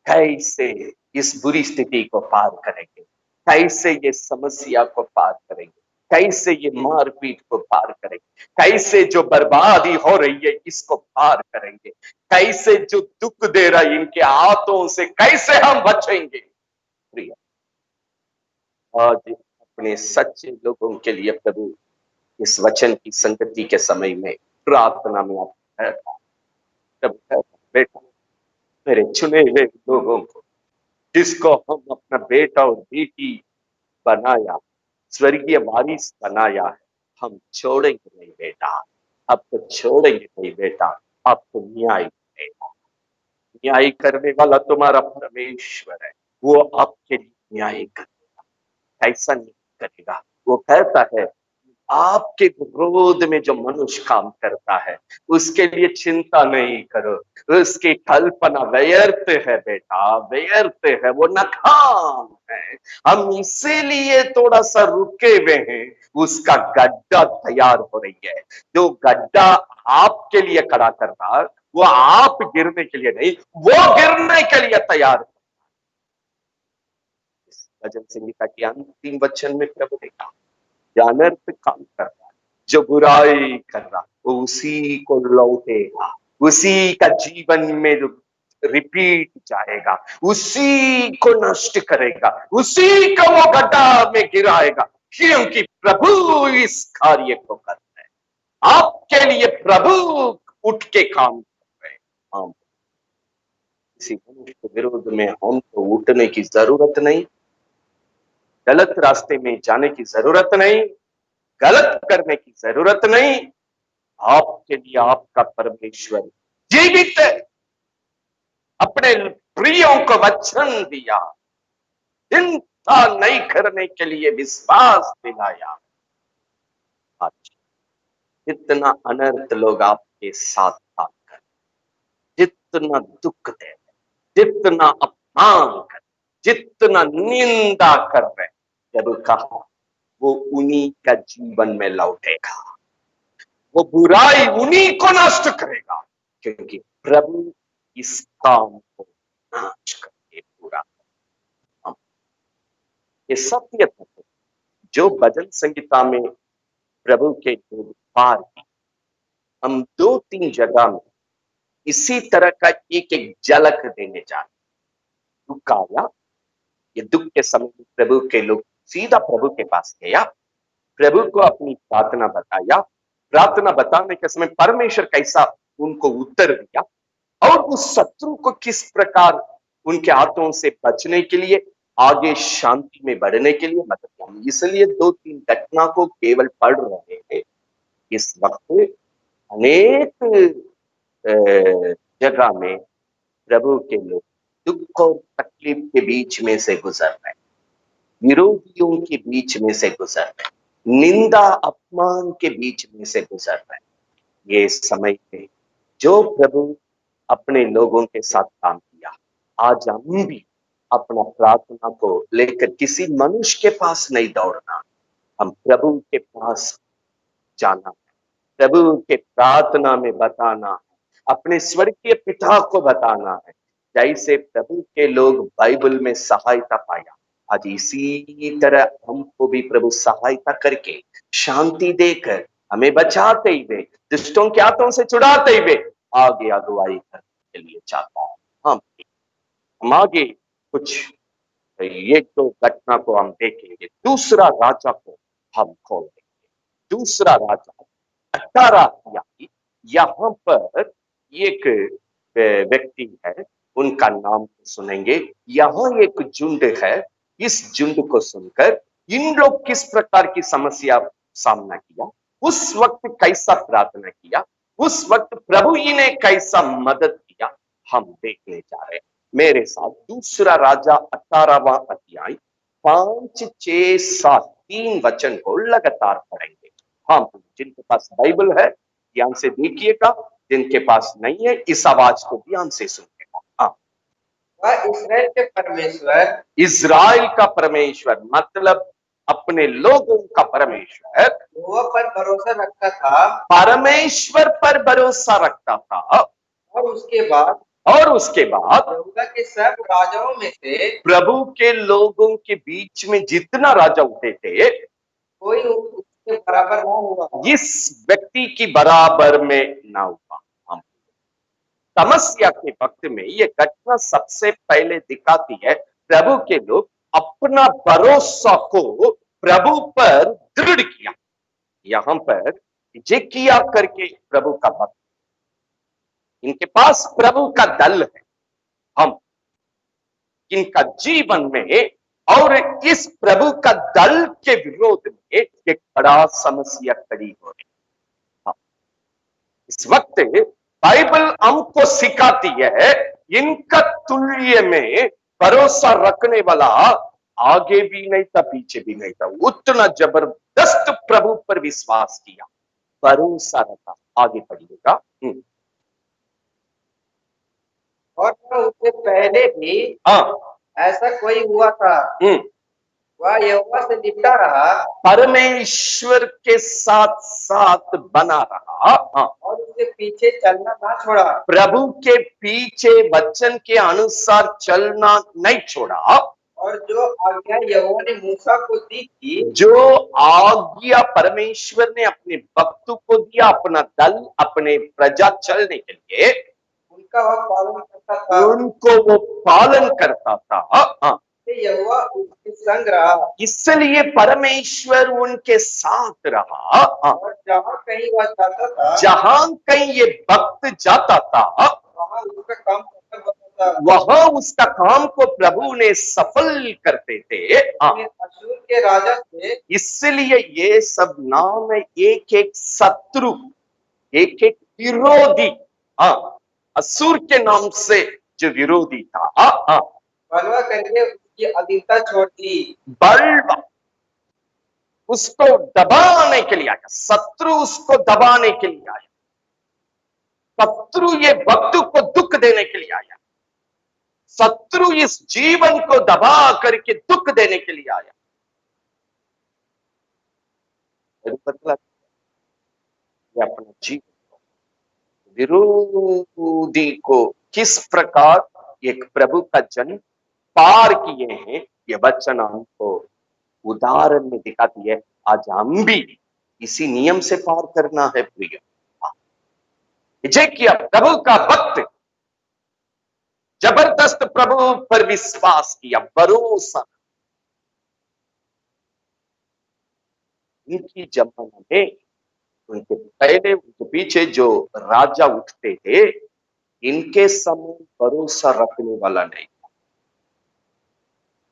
कैसे इस बुरी स्थिति को पार करेंगे, कैसे ये समस्या को पार करेंगे, कैसे ये मारपीट को पार करेंगे, कैसे जो बर्बादी हो रही है इसको पार करेंगे, कैसे जो दुख दे रहा है इनके हाथों से कैसे हम बचेंगे। प्रिय, आज अपने सच्चे लोगों के लिए प्रभु इस वचन की संगति के समय में प्रार्थना में आप बेटा, मेरे चुने हुए लोगों को, जिसको हम अपना बेटा और बेटी बनाया, स्वर्गीय वारिस बनाया है, हम छोड़ेंगे नहीं बेटा, आपको छोड़ेंगे नहीं बेटा, आपको न्याय करेगा। न्याय करने वाला तुम्हारा परमेश्वर है, वो आपके लिए न्याय करेगा। ऐसा नहीं करेगा, वो कहता है आपके विरोध में जो मनुष्य काम करता है उसके लिए चिंता नहीं करो, उसकी कल्पना व्यर्थ है बेटा, व्यर्थ है, वो नाकाम है। हम इसीलिए थोड़ा सा रुके हुए हैं, उसका गड्ढा तैयार हो रही है। जो गड्ढा आपके लिए खड़ा कर रहा, वो आप गिरने के लिए नहीं, वो गिरने के लिए तैयार। इस भजन संहिता के अंतिम वचन में प्रभु ने कहा, जो अनर्थ काम कर रहा है, जो बुराई कर रहा है, वो उसी को लौटेगा, उसी का जीवन में रिपीट जाएगा, उसी को नष्ट करेगा, उसी को वो गड्ढा में गिराएगा, क्योंकि प्रभु इस कार्य को करता है। आपके लिए प्रभु उठ के काम कर रहे हैं। हम किसी मनुष्य के विरोध में हम तो उठने की जरूरत नहीं, गलत रास्ते में जाने की जरूरत नहीं, गलत करने की जरूरत नहीं। आपके लिए आपका परमेश्वर जीवित है, अपने प्रियों को वचन दिया, चिंता नहीं करने के लिए विश्वास दिलाया। आज जितना अनर्थ लोग आपके साथ साथ कर, जितना दुख दे, जितना अपमान कर, जितना निंदा कर रहे, जब कहा वो उन्हीं का जीवन में लौटेगा, वो बुराई उन्हीं को नष्ट करेगा, क्योंकि प्रभु इस काम को नाश करके पूरा। ये सत्य तत्व जो भजन संगीता में प्रभु के लोग पार की, हम 2-3 जगह में इसी तरह का एक एक झलक देने जा रहे। दुख आया, ये दुख के समय में प्रभु के लोग सीधा प्रभु के पास गया, प्रभु को अपनी प्रार्थना बताया, प्रार्थना बताने के समय परमेश्वर कैसा उनको उत्तर दिया, और उस शत्रु को किस प्रकार उनके हाथों से बचने के लिए, आगे शांति में बढ़ने के लिए मदद किया। इसलिए 2-3 घटना को केवल पढ़ रहे हैं। इस वक्त अनेक जगह में प्रभु के लोग दुख और तकलीफ के बीच में से गुजर रहे, विरोधियों के बीच में से गुजर रहे, निंदा अपमान के बीच में से गुजर रहे। ये समय में जो प्रभु अपने लोगों के साथ काम किया, आज हम भी अपना प्रार्थना को लेकर किसी मनुष्य के पास नहीं दौड़ना, हम प्रभु के पास जाना है, प्रभु के प्रार्थना में बताना है, अपने स्वर्गीय पिता को बताना है। जैसे प्रभु के लोग बाइबल में सहायता पाया, आज इसी तरह हमको भी प्रभु सहायता करके, शांति देकर, हमें बचाते हुए, दुष्टों के हाथों से छुड़ाते हुए आगे अगुवाई करने के लिए चाहता है। हम आगे कुछ एक दो घटना को हम देखेंगे। दूसरा राजा को हम खोल देंगे। दूसरा राजा 18 यहाँ पर एक व्यक्ति है, उनका नाम सुनेंगे। यहाँ एक झुंड है, इस झुंड को सुनकर इन लोग किस प्रकार की समस्या सामना किया, उस वक्त कैसा प्रार्थना किया, उस वक्त प्रभु जी ने कैसा मदद किया, हम देखने जा रहे हैं। मेरे साथ दूसरा राजा 18वां अध्याय 5, 6, 7 3 वचन को लगातार पढ़ेंगे। हाँ, जिनके पास बाइबल है ध्यान से देखिएगा, जिनके पास नहीं है इस आवाज को ध्यान से सुनिएगा। हाँ, वह इस्राएल के परमेश्वर, इज़राइल का परमेश्वर मतलब अपने लोगों का परमेश्वर, यहोवा पर भरोसा रखता था, परमेश्वर पर भरोसा रखता था। और उसके बाद यहूदा के सब राजाओं में से प्रभु के लोगों के बीच में जितना राजा उठे थे, कोई उसके बराबर न हुआ, इस व्यक्ति की बराबर में ना हुआ। हम समस्या के वक्त में ये घटना सबसे पहले दिखाती है, प्रभु के लोग अपना भरोसा को प्रभु पर दृढ़ किया। यहां पर हिजकिय्याह करके प्रभु का भक्त, इनके पास प्रभु का दल है। हम इनका जीवन में और इस प्रभु का दल के विरोध में एक बड़ा समस्या खड़ी हो रही है। इस वक्त बाइबल हमको सिखाती है, इनका तुल्य में भरोसा रखने वाला आगे भी नहीं था, पीछे भी नहीं था। उतना जबरदस्त प्रभु पर विश्वास किया, भरोसा रखा। आगे पढ़िएगा। और उससे पहले भी ऐसा कोई हुआ था, वह यहोवा से लिपटा रहा, परमेश्वर के साथ साथ बना रहा, और उसके पीछे चलना ना छोड़ा, प्रभु के पीछे वचन के अनुसार चलना नहीं छोड़ा। और जो आज्ञा यहोवा ने मूसा को दी थी, जो आज्ञा परमेश्वर ने अपने भक्तों को दिया, अपना दल, अपने प्रजा चलने के लिए, उनका वह पालन करता था, उनको वो पालन करता था। हाँ, यहोवा उसके संग रहा, इसलिए परमेश्वर उनके साथ रहा। और जहाँ कहीं वह जाता था, जहां कहीं ये भक्त जाता था, वहाँ उसका काम सफल होता था। वहां उसका काम को प्रभु ने सफल करते थे। इसलिए अशूर के राजा से, इसलिए ये सब नाम है, एक एक शत्रु, एक एक विरोधी। हाँ, असुर के नाम से जो विरोधी था, बलवा करके उसकी अधीनता छोड़ दी। बलवा उसको दबाने के लिए आया, शत्रु उसको दबाने के लिए आया, शत्रु ये भक्त को दुख देने के लिए आया, शत्रु इस जीवन को दबा करके दुख देने के लिए आया। बदला अपना जीवन विरोधी को किस प्रकार एक प्रभु का जन पार किए हैं, ये वचन हमको उदाहरण में दिखाती है। आज हम भी इसी नियम से पार करना है प्रिय। विजय किया प्रभु का भक्त, जबरदस्त प्रभु पर विश्वास किया, भरोसा। इनकी जमाने में उनके पहले उनके पीछे जो राजा उठते थे, इनके समय भरोसा रखने वाला नहीं,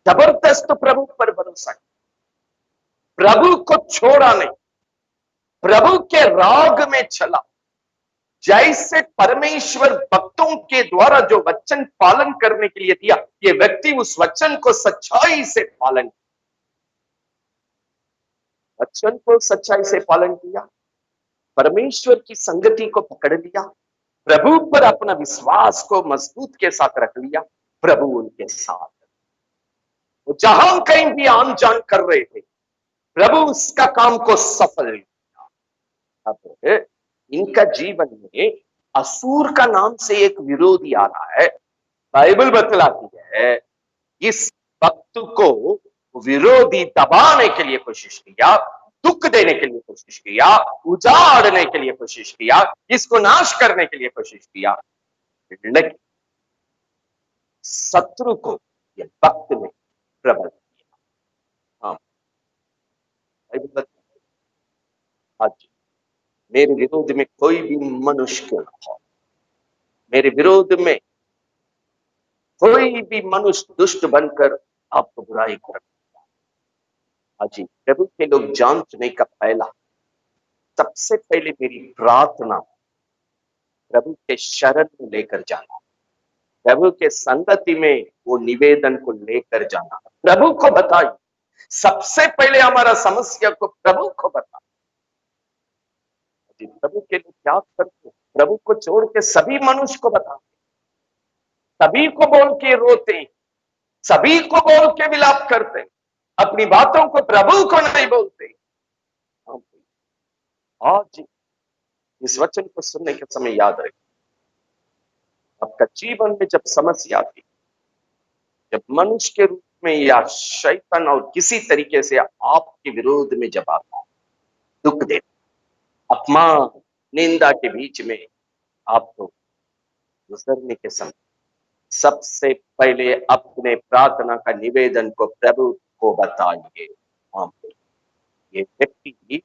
जबरदस्त प्रभु पर भरोसा, प्रभु को छोड़ा नहीं, प्रभु के राग में चला। जैसे परमेश्वर भक्तों के द्वारा जो वचन पालन करने के लिए दिया, ये व्यक्ति उस वचन को सच्चाई से पालन, वचन को सच्चाई से पालन किया, परमेश्वर की संगति को पकड़ लिया, प्रभु पर अपना विश्वास को मजबूत के साथ रख लिया। प्रभु उनके साथ, वो जहां कहीं भी आन जान कर रहे थे, प्रभु उसका काम को सफल किया। अब इनका जीवन में असुर का नाम से एक विरोधी आ रहा है। बाइबल बतलाती है इस वक्त को विरोधी दबाने के लिए कोशिश किया, दुख देने के लिए कोशिश किया, उजाड़ने के लिए कोशिश किया, इसको नाश करने के लिए कोशिश किया, लेकिन शत्रु को ये वक्त में प्रबल किया। हाँ, बाइबल बतलाती है, आज मेरे विरोध में कोई भी मनुष्य क्यों ना हो, मेरे विरोध में कोई भी मनुष्य दुष्ट बनकर आपको बुराई कर, हाजी प्रभु के लोग जान चुने का पहला सबसे पहले मेरी प्रार्थना प्रभु के शरण में लेकर जाना, प्रभु के संगति में वो निवेदन को लेकर जाना, प्रभु को बताइए। सबसे पहले हमारा समस्या को प्रभु को बता। प्रभु के लिए क्या करते, प्रभु को छोड़ के सभी मनुष्य को बता, सभी को बोल के रोते, सभी को बोल के विलाप करते, अपनी बातों को प्रभु को नहीं बोलते। आज इस वचन को सुनने के समय याद रखें, आपका जीवन में जब समस्या आती, जब मनुष्य के रूप में या शैतान और किसी तरीके से आपके विरोध में जब आता, दुख दे, अपमान निंदा के बीच में आपको गुजरने के समय सबसे पहले अपने प्रार्थना का निवेदन को प्रभु को बताइए। ये व्यक्ति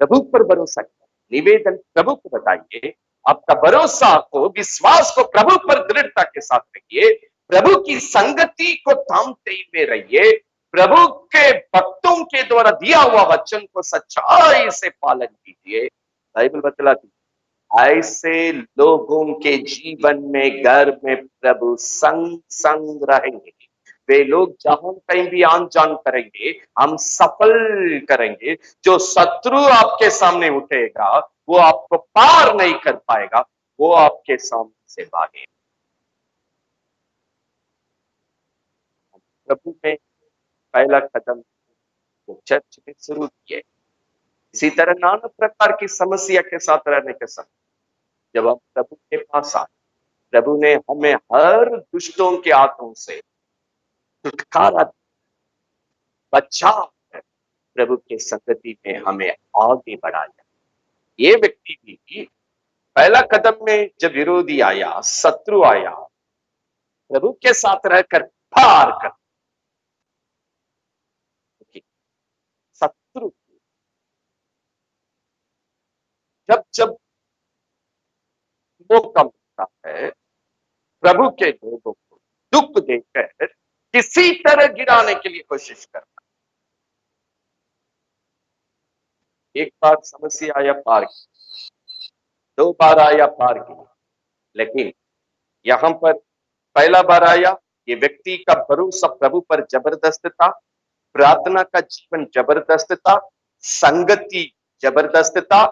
प्रभु पर भरोसा किया, निवेदन प्रभु को बताइए, आपका भरोसा को विश्वास को प्रभु पर दृढ़ता के साथ रखिए, प्रभु की संगति को थामते हुए रहिए, प्रभु के भक्तों के द्वारा दिया हुआ वचन को सच्चाई से पालन कीजिए। बाइबल बतलाती ऐसे लोगों के जीवन में घर में प्रभु संग संग रहेंगे। वे लोग जहां कहीं भी आन जान करेंगे, हम सफल करेंगे। जो शत्रु आपके सामने उठेगा वो आपको पार नहीं कर पाएगा, वो आपके सामने से भागे। प्रभु ने पहला कदम तो चर्च में शुरू किए, इसी तरह नाना प्रकार की समस्या के साथ रहने के समय जब हम प्रभु के पास आए, प्रभु ने हमें हर दुष्टों के हाथों से छुटकारा, बचा प्रभु के संगति में हमें आगे बढ़ाया। ये व्यक्ति भी पहला कदम में जब विरोधी आया, शत्रु आया, प्रभु के साथ रहकर पार कर। शत्रु जब जब मौका मिलता है प्रभु के लोगों को दुख देकर किसी तरह गिराने के लिए कोशिश करना। एक बार समस्या आया पार की, 2 बार आया पार की, लेकिन यहां पर पहला बार आया, ये व्यक्ति का भरोसा प्रभु पर जबरदस्त था, प्रार्थना का जीवन जबरदस्त था, संगति जबरदस्त था,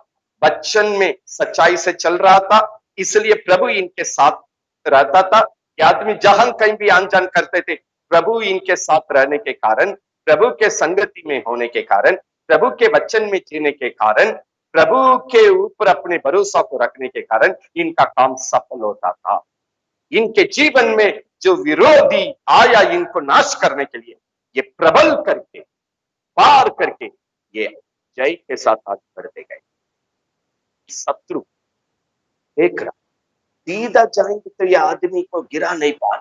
वचन में सच्चाई से चल रहा था, इसलिए प्रभु इनके साथ रहता था। ये आदमी जहां कहीं भी आन जान करते थे, प्रभु इनके साथ रहने के कारण, प्रभु के संगति में होने के कारण, प्रभु के वचन में जीने के कारण, प्रभु के ऊपर अपने भरोसा को रखने के कारण इनका काम सफल होता था। इनके जीवन में जो विरोधी आया इनको नाश करने के लिए, ये प्रबल करके पार करके ये जय के साथ आगे बढ़ते गए। शत्रु देख रहा, सीधा जाएंगे तो ये आदमी को गिरा नहीं पा रहे,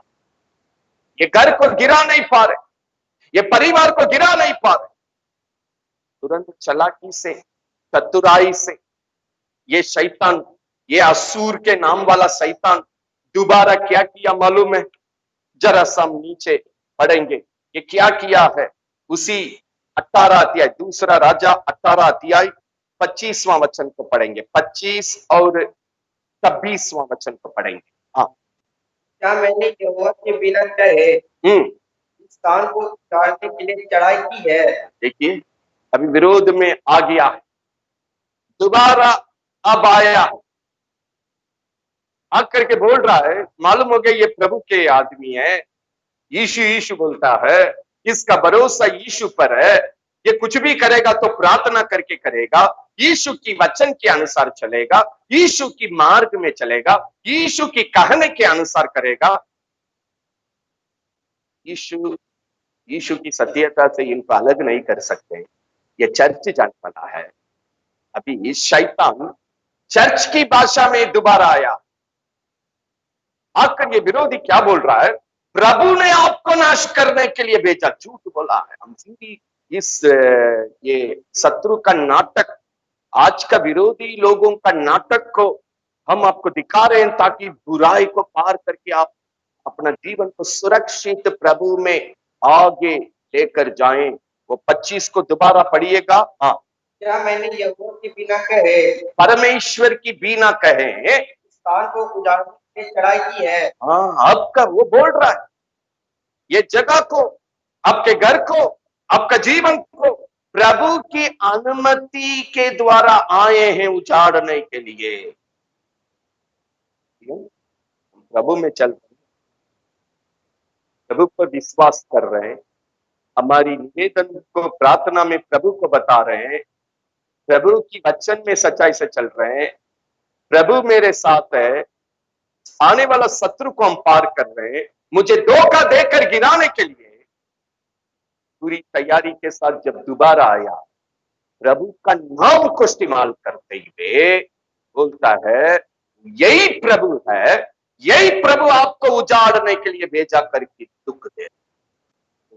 ये घर को गिरा नहीं पा रहे, ये परिवार को गिरा नहीं पा रहे। तुरंत चालाकी से, चतुराई से ये शैतान, ये असूर के नाम वाला शैतान दोबारा क्या किया मालूम है? जरा सा हम नीचे पढ़ेंगे, ये क्या किया है उसी 18 अध्याय, दूसरा राजा 18 अध्याय 25वां वचन को पढ़ेंगे, 25 और 26वां वचन को पढ़ेंगे। हाँ, क्या मैंने यहोवा के बिना कहे इस स्थान को उजाड़ने के लिए चढ़ाई की है? देखिए अभी विरोध में आ गया, दोबारा अब आया, आकर के बोल रहा है, मालूम हो गया ये प्रभु के आदमी है, यीशु यीशु बोलता है, इसका भरोसा यीशु पर है, ये कुछ भी करेगा तो प्रार्थना करके करेगा, यीशु की वचन के अनुसार चलेगा, यीशु की मार्ग में चलेगा, यीशु की कहने के अनुसार करेगा। यीशु की सत्यता से इनको अलग नहीं कर सकते, ये चर्च जाने वाला है। अभी शैतान चर्च की भाषा में दोबारा आया, आकर ये विरोधी क्या बोल रहा है? प्रभु ने आपको नाश करने के लिए भेजा। झूठ बोला है। हम इस ये शत्रु का नाटक, आज का विरोधी लोगों का नाटक को हम आपको दिखा रहे हैं ताकि बुराई को पार करके आप अपना जीवन को सुरक्षित प्रभु में आगे लेकर जाएं। वो 25 को दोबारा पढ़िएगा। हाँ, क्या मैंने यहोवा के बिना कहे, परमेश्वर की बिना कहे स्थान को उजाड़ने के लिए चढ़ाई की है? हाँ, आपका वो बोल रहा है, ये जगह को, आपके घर को, आपका जीवन को प्रभु की अनुमति के द्वारा आए हैं उजाड़ने के लिए। प्रभु में चल रहे हैं, प्रभु पर विश्वास कर रहे हैं, हमारी निवेदन को प्रार्थना में प्रभु को बता रहे हैं, प्रभु की वचन में सच्चाई से चल रहे हैं, प्रभु मेरे साथ है, आने वाला शत्रु को हम पार कर रहे हैं, मुझे धोखा देकर गिराने के लिए पूरी तैयारी के साथ जब दोबारा आया, प्रभु का नाम को इस्तेमाल करते हुए बोलता है, यही प्रभु है, यही प्रभु आपको उजाड़ने के लिए भेजा करके दुख दे।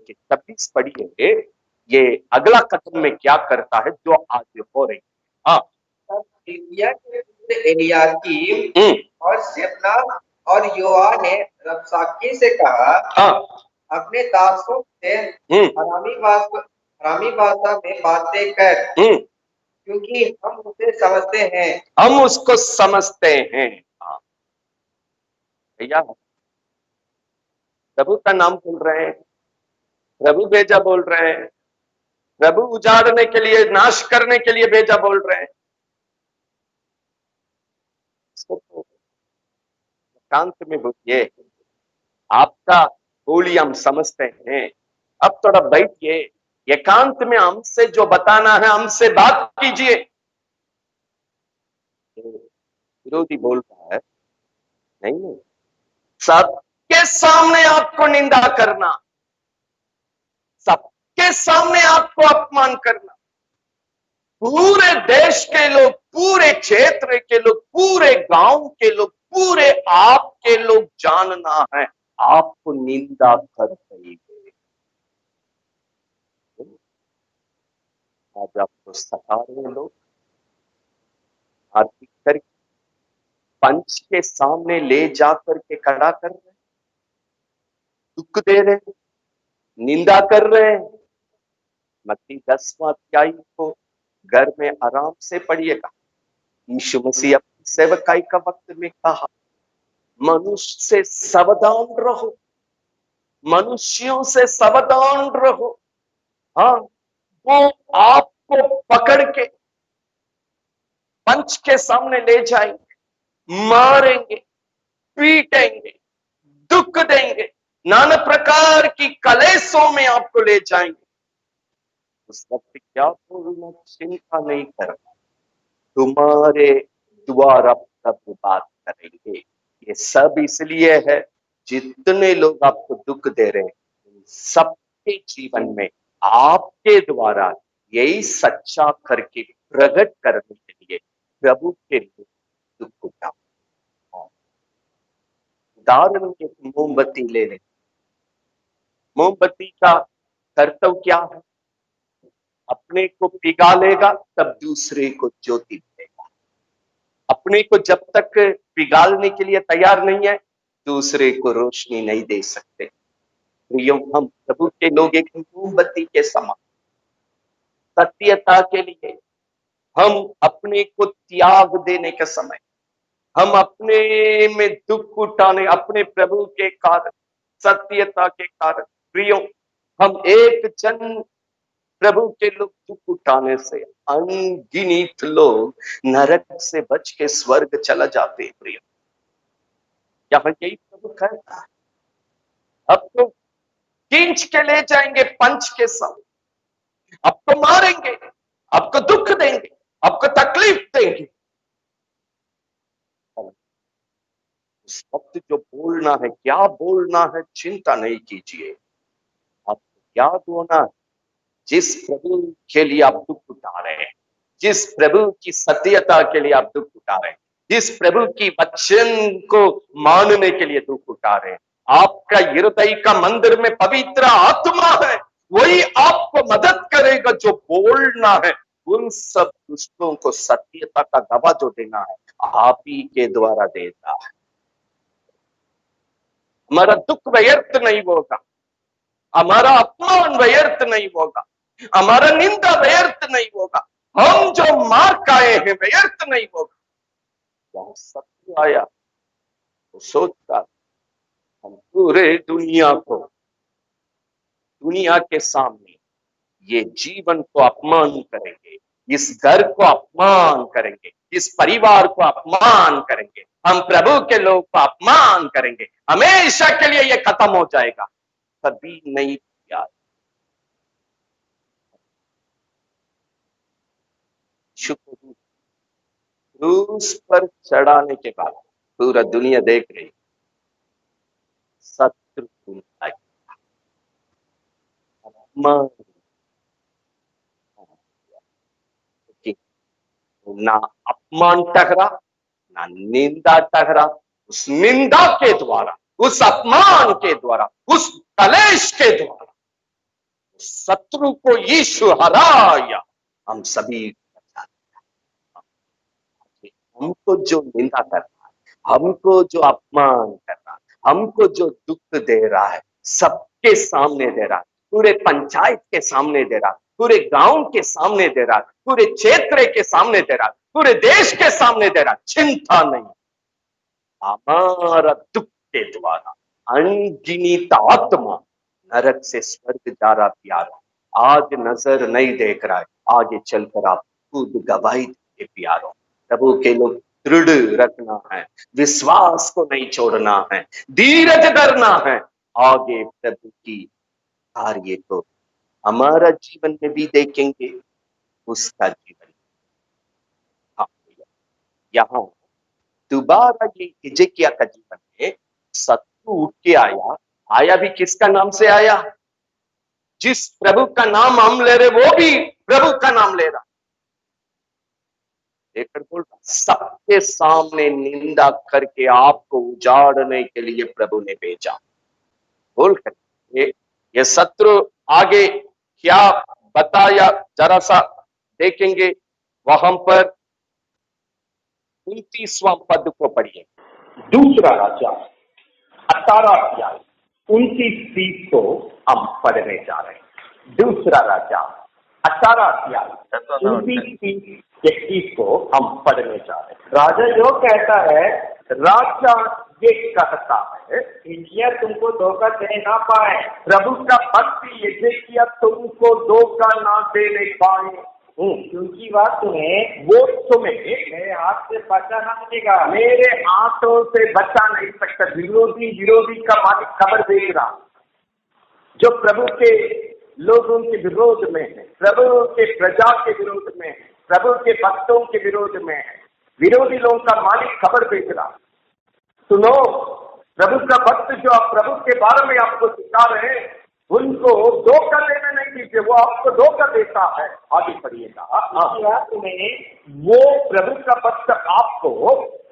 26 पढ़िए, ये अगला कदम में क्या करता है जो आज हो रही है। हाँ, एलियाकीम और शेबना और योआ ने रबशाके से कहा, अपने दासों से हरामी भाषा में बातें कर, क्योंकि हम उसे समझते हैं। हम उसको समझते हैं। भैया प्रभु का नाम बोल रहे हैं, प्रभु भेजा बोल रहे हैं, प्रभु उजाड़ने के लिए, नाश करने के लिए भेजा बोल रहे हैं। शांत में बोलिए, आपका बोली हम समझते हैं, अब थोड़ा बैठिए, एकांत में हमसे जो बताना है हमसे बात कीजिए। विरोधी बोल रहा है, नहीं, सबके सामने आपको निंदा करना, सबके सामने आपको अपमान करना, पूरे देश के लोग, पूरे क्षेत्र के लोग, पूरे गांव के लोग, पूरे आपके लोग जानना है आपको निंदा कर रही है। आज आपको सता रहे लोग, आर्थिक कर पंच के सामने ले जाकर के खड़ा कर रहे, दुख दे रहे, निंदा कर रहे हैं। मत्ती 10वां अध्याय को घर में आराम से पढ़िएगा। यीशु मसीह अपनी सेवकाई का वक्त में कहा, मनुष्य से सावधान रहो, मनुष्यों से सावधान रहो। हाँ, वो आपको पकड़ के पंच के सामने ले जाएंगे, मारेंगे, पीटेंगे, दुख देंगे, नाना प्रकार की कलेशों में आपको ले जाएंगे। उस वक्त क्या बोलना, चिंता नहीं करना, तुम्हारे द्वारा प्रभु बात करेंगे। ये सब इसलिए है, जितने लोग आपको दुख दे रहे हैं, सबके जीवन में आपके द्वारा यही सच्चा करके प्रकट करने के लिए प्रभु के लिए दुख उठाओ। उदाहरण के मोमबत्ती ले लें। मोमबत्ती का कर्तव्य क्या है? अपने को पिघा लेगा तब दूसरे को ज्योति देगा। अपने को जब तक पिघालने के लिए तैयार नहीं है, दूसरे को रोशनी नहीं दे सकते। प्रियो, हम प्रभु के लोग एक मोमबत्ती के समान, सत्यता के लिए हम अपने को त्याग देने का समय, हम अपने में दुख उठाने, अपने प्रभु के कारण, सत्यता के कारण, प्रियो, हम एक जन प्रभु के लोग दुख उठाने से अनगिनत लोग नरक से बच के स्वर्ग चला जाते हैं। प्रियो, यहाँ यही प्रभु कहता है, अब तो खींच के ले जाएंगे पंच के साथ, आपको मारेंगे, आपको दुख देंगे, आपको तकलीफ देंगे। उस वक्त जो बोलना है, क्या बोलना है, चिंता नहीं कीजिए। आपको याद होना, जिस प्रभु के लिए आप दुख उठा रहे हैं, जिस प्रभु की सत्यता के लिए आप दुख उठा रहे हैं, जिस प्रभु की वचन को मानने के लिए दुख उठा रहे हैं, आपका हृदय का मंदिर में पवित्र आत्मा है, वही आपको मदद करेगा। जो बोलना है, उन सब दुष्टों को सत्यता का गवाह जो देना है, आप ही के द्वारा देता है। हमारा दुख व्यर्थ नहीं होगा, हमारा अपमान व्यर्थ नहीं होगा, हमारा निंदा व्यर्थ नहीं होगा, हम जो मार खाए हैं व्यर्थ नहीं होगा। जहां सत्य आया तो सोचता, हम पूरे दुनिया के सामने ये जीवन को अपमान करेंगे, इस घर को अपमान करेंगे, इस परिवार को अपमान करेंगे, हम प्रभु के लोग को अपमान करेंगे, हमेशा के लिए ये खत्म हो जाएगा, कभी नहीं याद। क्रूस पर चढ़ाने के बाद पूरा दुनिया देख रही, शत्रु अपमान, ना अपमान टकरा, ना निंदा टकरा। उस निंदा के द्वारा, उस अपमान के द्वारा, उस कलेश के द्वारा शत्रु को यीशु हराया। हम सभी हमको जो निंदा कर रहा है, हमको जो अपमान कर रहा है, हमको जो दुख दे रहा है, सबके सामने दे रहा है, पूरे पंचायत के सामने दे रहा है, पूरे गांव के सामने दे रहा है, पूरे क्षेत्र के सामने दे रहा है, पूरे देश के सामने दे रहा है। चिंता नहीं, हमारा दुख के द्वारा अनगिनत आत्मा नरक से स्वर्ग जा रहा प्यारा, आज नजर नहीं देख रहा है, आगे चलकर आप खुद गवाही देंगे प्यारों। प्रभु के लोग दृढ़ रखना है, विश्वास को नहीं छोड़ना है, धीरज धरना है। आगे प्रभु की कार्य को हमारा जीवन में भी देखेंगे, उसका जीवन। हाँ, यहाँ दोबारा ये हिजकिय्याह का जीवन में शत्रु उठ के आया भी किसका नाम से आया? जिस प्रभु का नाम हम ले रहे, वो भी प्रभु का नाम ले रहा। लेकर बोल सबके सामने निंदा करके आपको उजाड़ने के लिए प्रभु ने भेजा। बोल कर ये शत्रु आगे क्या बताया जरा सा देखेंगे, वहां पर 29वां पद को पढ़िए। दूसरा राजा 18 अध्याय 29-30 को हम पढ़ने जा रहे हैं। दूसरा राजा 18 अध्याय 29-30-31 को हम पढ़ने जा रहे हैं। राजा जो कहता है, राजा ये कहता है, हिजकिय्याह तुमको धोखा दे ना पाए। प्रभु का भक्त यिर्मयाह तुमको धोखा ना देने पाए, क्योंकि वह तुम्हें वो तुम्हें मेरे हाथ से बचा ना सकेगा। मेरे हाथों से बचा नहीं सकता। विरोधी का मालिक खबर देख रहा, जो प्रभु के लोगों के विरोध में है, प्रभु के प्रजा के विरोध में है, प्रभु के भक्तों के विरोध में है, विरोधी लोगों का मालिक खबर भेज रहा। सुनो, प्रभु का भक्त जो आप प्रभु के बारे में आपको सिखा रहे हैं, उनको धोखा देना नहीं दीजिए, वो आपको धोखा देता है। आगे पढ़िएगा। तुम्हें वो प्रभु का भक्त आपको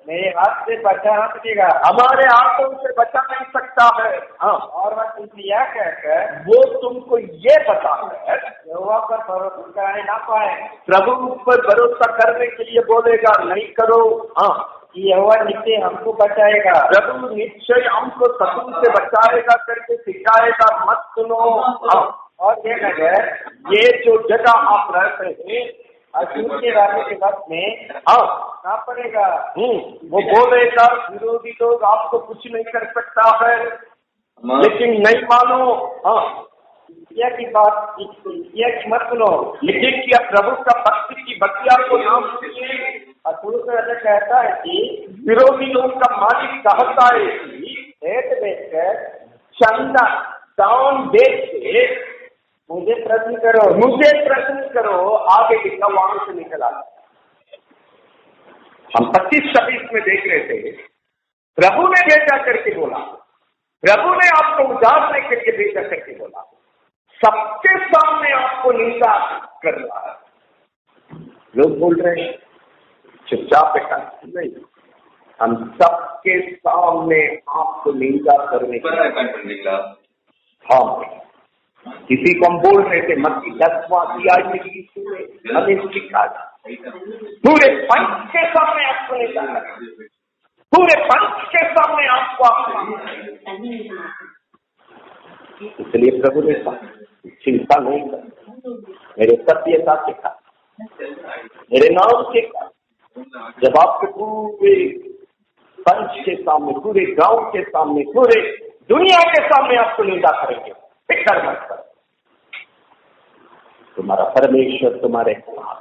मेरे हाथ से बचा ना सकेगा, हमारे हाथों से बचा नहीं सकता है। और वह तुमसे यह कहकर वो तुमको ये बता है, यहोवा पर भरोसा करने ना पाए। प्रभु पर भरोसा करने के लिए बोलेगा नहीं करो। कि यहोवा निश्चय हमको बचाएगा, प्रभु निश्चय हमको शत्रु से बचाएगा करके सिखाएगा, मत सुनो। और ये नगर, ये जो जगह आप रहते हैं, अशूर के राजा के वक्त में ना पड़ेगा। वो बोलेगा विरोधी लोग आपको कुछ नहीं कर सकता है, लेकिन नहीं मानो। हिजकिय्याह की बात, हिजकिय्याह की मत सुनो। लेकिन क्या प्रभु का भक्ति की बतिया को नाम सुनिए। अशूर का राजा कहता है कि विरोधी लोग का मालिक कहता है कि भेंट बेचकर, चंदा दान देख के मुझे प्रश्न करो। आगे लिखा वहां से निकला। हम 25-26 में देख रहे थे, प्रभु ने भेजा करके बोला, प्रभु ने आपको उजाड़ने के लिए भेजा करके बोला, सबके सामने आपको निंदा कर रहा है। लोग बोल रहे हैं चुपचाप बेटा, नहीं, हम सबके सामने आपको निंदा करने के हाँ, किसी को हम बोल रहे थे मत्ती 10वां अध्याय में हमें सिखा, पूरे पंच के सामने आपको निंदा कर, पूरे पंच के सामने आपको इसलिए प्रभु ने कहा चिंता नहीं कर, मेरे सत्यता के कारण, मेरे नाम के कारण, जब आपके पूरे पंच के सामने, पूरे गांव के सामने, पूरे दुनिया के सामने आपको निंदा करेंगे, फिक्र मत कर, तुम्हारा परमेश्वर तुम्हारे साथ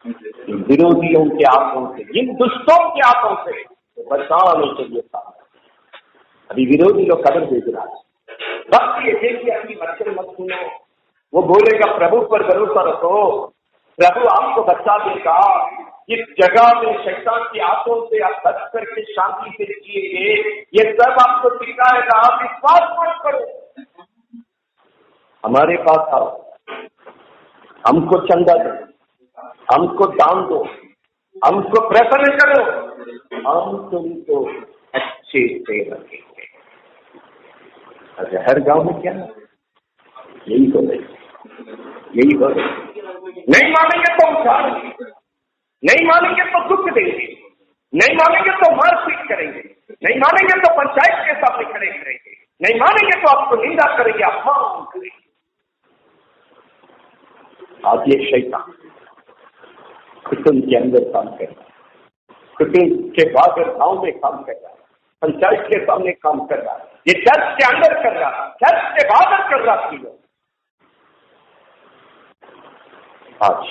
इन विरोधियों के हाथों से, इन दुष्टों के हाथों से बचाने के लिए सामने। अभी विरोधी लोग कदम भेज रहा है, वक्त ये देखिए अपनी बच्चे मत सुनो। वो बोलेगा प्रभु पर भरोसा रखो, प्रभु आपको बचा देगा। इस जगह में शैतान के हाथों से आप बच करके शांति से जिएंगे, ये सब आपको सिखाएगा। आप विश्वास मत करो, हमारे पास आओ, हमको चंदा दो, हमको दान दो, हमको प्रसन्न करो, हम तुमको अच्छे से रखेंगे। अरे हर गांव में क्या है, यही हो रही, यही हो रही। नहीं मानेंगे तो उछालेंगे, नहीं मानेंगे तो दुख देंगे, नहीं मानेंगे तो मारपीट करेंगे, नहीं मानेंगे तो पंचायत के सामने खड़े करेंगे, नहीं मानेंगे तो आपको निंदा करेंगे, अपमान करेंगे। आज ये शैतान कुटुंब के अंदर काम कर रहा है, कुटुंब के बाहर गांव में काम कर रहा है, पंचायत के सामने काम कर रहा है, ये चर्च के अंदर कर रहा है, चर्च के बाहर कर रहा थी। आज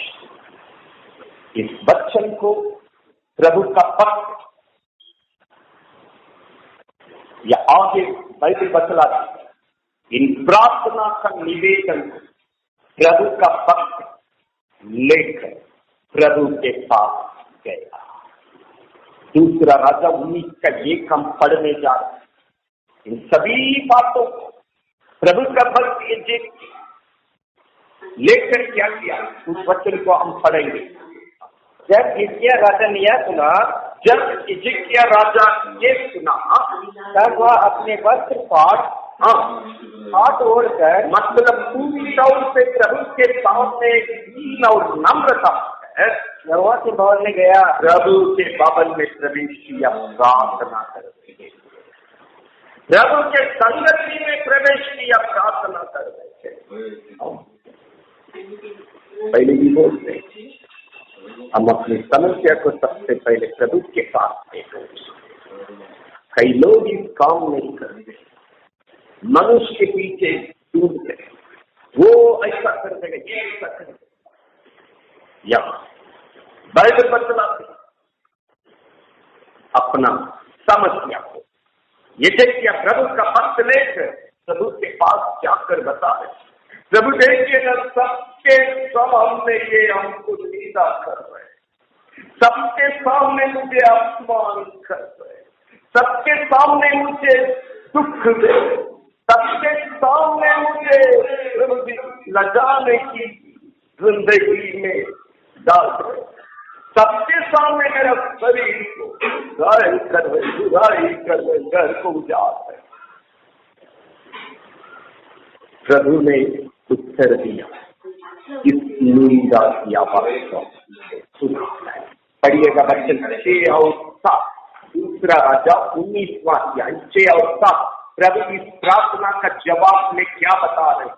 इस बच्चन को प्रभु का भक्त या आगे बाइबल बतला, इन प्रार्थना का निवेदन प्रभु का भक्त लेकर प्रभु के पास गया। दूसरा राजा 19 का ये हम पढ़ने जा रहे हैं। इन सभी बातों को प्रभु का भक्त ये लेकर क्या किया, उस वचन को हम पढ़ेंगे। जब हिजकिय्याह राजा ने यह सुना, जब हिजकिय्याह राजा ये सुना, तब वह अपने वस्त्र फाट ओढ़कर, मतलब पूरी तौर से प्रभु के सामने दीन और नम्रता है, यहोवा के भवन में गया। प्रभु के भवन में प्रवेश किया, प्रार्थना करते, प्रभु के संगति में प्रवेश किया, प्रार्थना कर रहे थे। पहले भी बोलते, हम अपनी समस्या को सबसे पहले प्रभु के पास लेते। कई लोग इस काम नहीं करते, मनुष्य के पीछे ढूंढते, वो ऐसा कर देगा, ये ऐसा कर देगा, या बाइबल बतलाते अपना समस्या को। ये देखिए प्रभु का पत्र लेकर प्रभु के पास जाकर बता रहे, प्रभु देखिएगा सबके सब हमने ये हमको निंदा कर रहे, सबके सामने मुझे अपमान कर रहे, सबके सामने मुझे दुख दे, सबके सामने मुझे प्रभु जी लगाने की जिंदगी में डाल रहे, सबके सामने मेरा शरीर को घायल कर रहे, बुराई कर रहे, घर को उजाड़ रहे। प्रभु ने उत्तर दिया, इस निंदा की आवाज को सुना। पढ़िएगा वचन 6 और 7, दूसरा राजा 19वां अध्याय 6 और 7। प्रभु इस प्रार्थना का जवाब में क्या बता रहे?